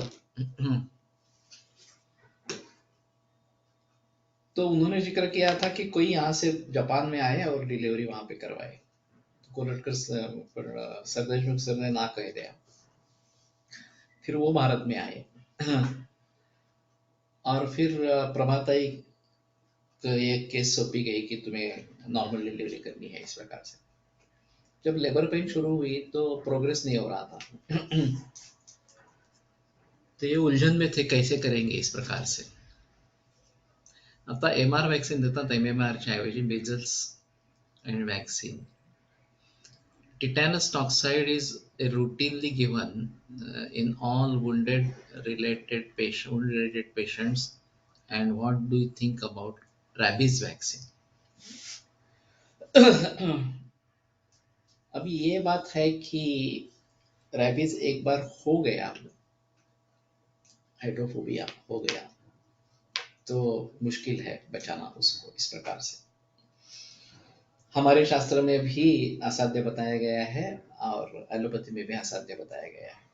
तो उन्होंने जिक्र किया था कि कोई यहाँ से जापान में आए और डिलीवरी वहां पे करवाए, तो कोलटकर सरदेशमुख सर ने ना कह दिया। फिर वो भारत में आए और फिर प्रभाताई तो ये केस सौंपी गई कि तुम्हें नॉर्मल डिलीवरी करनी है इस प्रकार से। जब लेबर पेन शुरू हुई तो प्रोग्रेस नहीं हो रहा था। तो ये उलझन में थे कैसे करेंगे इस प्रकार से। आता एमआर वैक्सीन देतात, एमएमआरच्या ऐवजी measles and vaccine. Tetanus toxoid is routinely given in all wound-related patients. And what do you think about rabies vaccine? अभी ये बात है कि रेबीज एक बार हो गया, हाइड्रोफोबिया हो गया, तो मुश्किल है बचाना उसको इस प्रकार से। हमारे शास्त्र में भी असाध्य बताया गया है और एलोपैथी में भी असाध्य बताया गया है।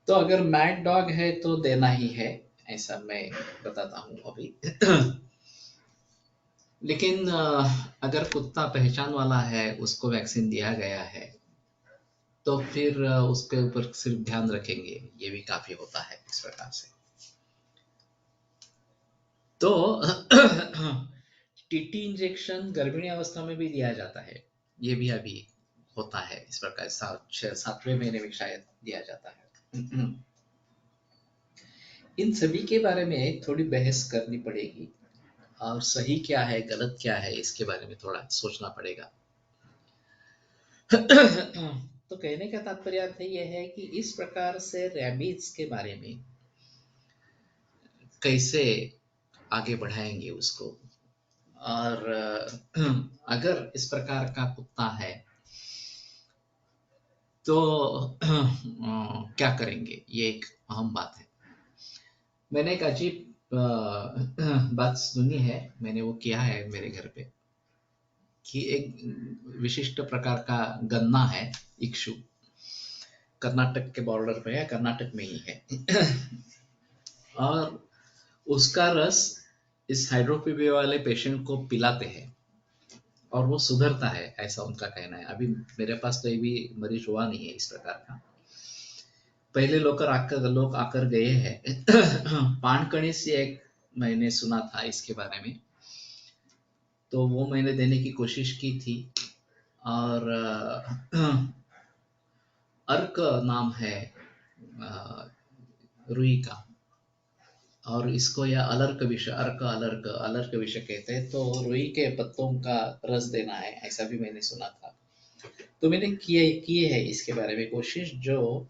तो अगर मैड डॉग है तो देना ही है, ऐसा मैं बताता हूँ अभी। लेकिन अगर कुत्ता पहचान वाला है, उसको वैक्सीन दिया गया है, तो फिर उसके ऊपर सिर्फ ध्यान रखेंगे, ये भी काफी होता है इस प्रकार से। तो टीटी इंजेक्शन गर्भिणी अवस्था में भी दिया जाता है, ये भी अभी होता है इस प्रकार। 7वें महीने में शायद दिया जाता है। इन सभी के बारे में थोड़ी बहस करनी पड़ेगी, और सही क्या है गलत क्या है इसके बारे में थोड़ा सोचना पड़ेगा। तो कहने का तात्पर्य यह है कि इस प्रकार से रैबिज के बारे में कैसे आगे बढ़ाएंगे उसको, और अगर इस प्रकार का कुत्ता है तो क्या करेंगे, ये एक अहम बात है। मैंने एक अजीब बात सुनी है, मैंने वो किया है मेरे घर पे, कि एक विशिष्ट प्रकार का गन्ना है, इक्षु, कर्नाटक के बॉर्डर पे है, कर्नाटक में ही है। और उसका रस इस हाइड्रोफोबिया वाले पेशेंट को पिलाते हैं और वो सुधरता है, ऐसा उनका कहना है। अभी मेरे पास तो ये भी मरीज हुआ नहीं है इस प्रकार का। पहले लोग आकर गए हैं। पानकणी से एक मैंने सुना था इसके बारे में, तो वो मैंने देने की कोशिश की थी। और अर्क नाम है रुई का, और इसको या अलर्क विष, अलर्क विष कहते हैं। तो रुई के पत्तों का रस देना है, ऐसा भी मैंने सुना था। तो मैंने किए है इसके बारे में कोशिश। जो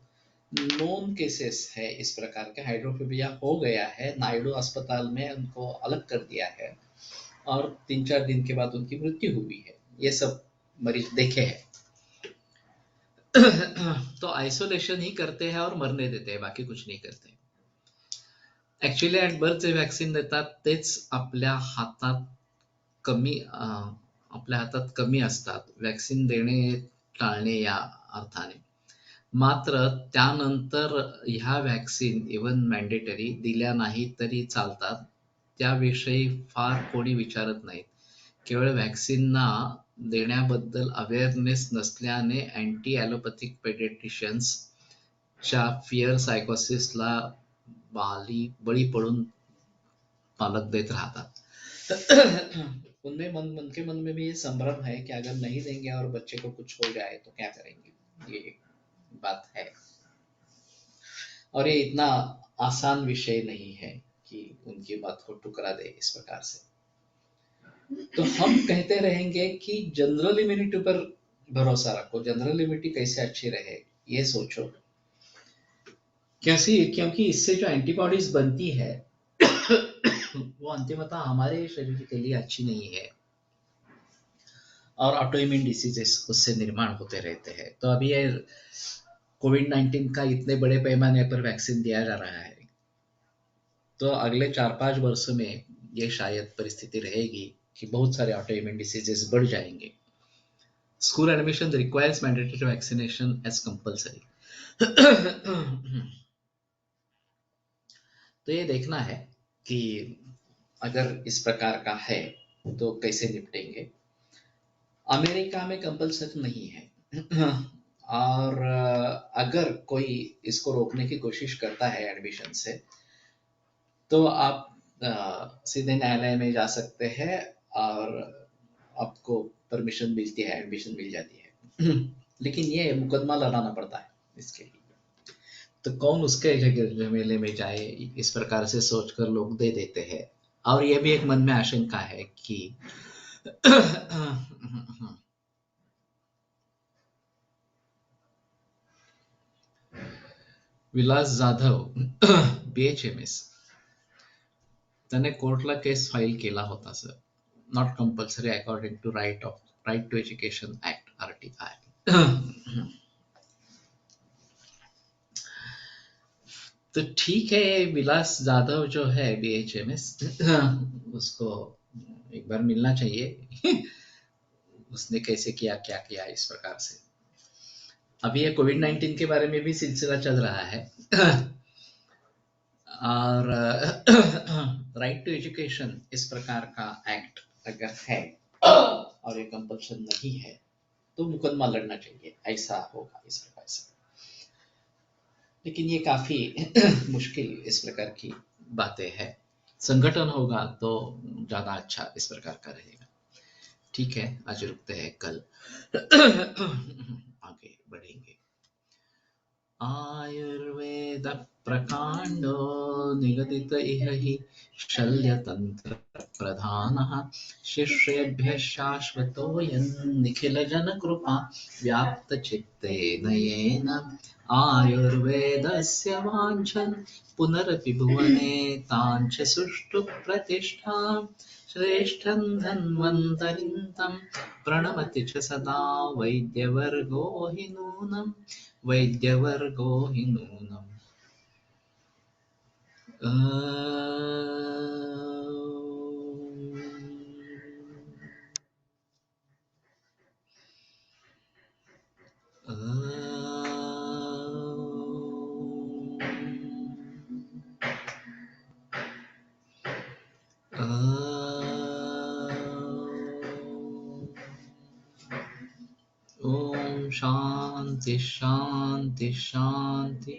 नोन केसेस है इस प्रकार के, हाइड्रोफोबिया हो गया है, नायडू अस्पताल में उनको अलग कर दिया है, और 3-4 दिन के बाद उनकी मृत्यु हुई है, ये सब मरीज देखे हैं। तो आइसोलेशन ही करते हैं और मरने देते हैं, बाकी कुछ नाही करते. Actually at birth J vaccine देतात तेच आपल्या हातात कमी असतात. व्हॅक्सिन देणे टाळणे या अर्थाने. मात्र त्यानंतर ह्या व्हॅक्सिन इव्हन मॅन्डेटरी दिल्या नाही तरी चालतात, त्याविषयी फार कोणी विचारत नाहीत. केवळ व्हॅक्सिनना देण्याबद्दल अवेअरनेस नसल्याने अँटी ॲलोपॅथिक पेडियाट्रिशियन्स च्या फिअर सायकोसिसला बळी पडून पालक देत राहतात. उनमें मन के मन में भी ये संभ्रम है कि अगर नहीं देंगे और बच्चे को कुछ हो जाए तो क्या करेंगे, ये एक बात है. और ये इतना आसान विषय नहीं है कि उनकी बात को टुकरा दे इस प्रकार से. तो हम कहते रहेंगे कि जनरल इम्यूनिटी पर भरोसा रखो, जनरल इम्यूनिटी कैसे अच्छी रहे ये सोचो. कैसी, क्योंकि इससे जो एंटीबॉडीज बनती है वो अंतिमतः हमारे शरीर के लिए अच्छी नहीं है, और ऑटोइम्यून डिसीजेस उससे निर्माण होते रहते हैं. तो अभी ये कोविड-19 का इतने बड़े पैमाने पर वैक्सीन दिया जा रहा है, तो अगले 4-5 वर्षों में ये शायद परिस्थिति रहेगी कि बहुत सारे ऑटोइम्यून डिसीजेस बढ़ जाएंगे. School admission requires mandatory vaccination as compulsory. तो ये देखना है कि अगर इस प्रकार का है तो कैसे निपटेंगे. अमेरिका में कंपल्सरी नहीं है. और अगर कोई इसको रोकने की कोशिश करता है एडमिशन से, तो आप सीधे न्यायालय में जा सकते हैं और आपको परमिशन मिलती है, एडमिशन मिल जाती है. लेकिन ये मुकदमा लड़ाना पड़ता है इसके लिए. तो कौन उसके झमेले में जाए, इस प्रकार से सोचकर लोग दे देते हैं. और ये भी एक मन में आशंका है कि विलास जाधव BHMS त्याने कोर्टला केस फाईल केला होता sir. not compulsory according to Right to Education Act RTI. तो ठीक है, विलास जाधव जो है BHMS उसको एक बार मिलना चाहिए उसने कैसे किया, क्या किया इस प्रकार से। अभी ये कोविड-19 के बारे में भी सिलसिला चल रहा है और राइट टू एजुकेशन इस प्रकार का एक्ट अगर है और ये कंपल्शन नहीं है तो मुकदमा लड़ना चाहिए, ऐसा होगा इस प्रकार से। लेकिन ये काफी मुश्किल इस प्रकार की बातें हैं। संगठन होगा तो ज्यादा अच्छा इस प्रकार का रहेगा। ठीक है, आज रुकते हैं, कल आगे बढ़ेंगे। आयुर्वेद प्रकांडो निगदित इह हि शल्यतंत्र प्रधानः शिष्येभ्यः शाश्वतोऽयं निखिलजनकृपा व्याप्तचित्तेन येन आयुर्वेदस्य वाञ्छन् पुनरपि भुवने ताञ्च सुष्ठु प्रतिष्ठां श्रेष्ठं धन्वन्तरिं तं प्रणमति च सदा वैद्यवर्गो हि नूनम् वैद्यवर्गो हि नूनम्। ओम शांति शांति शांति।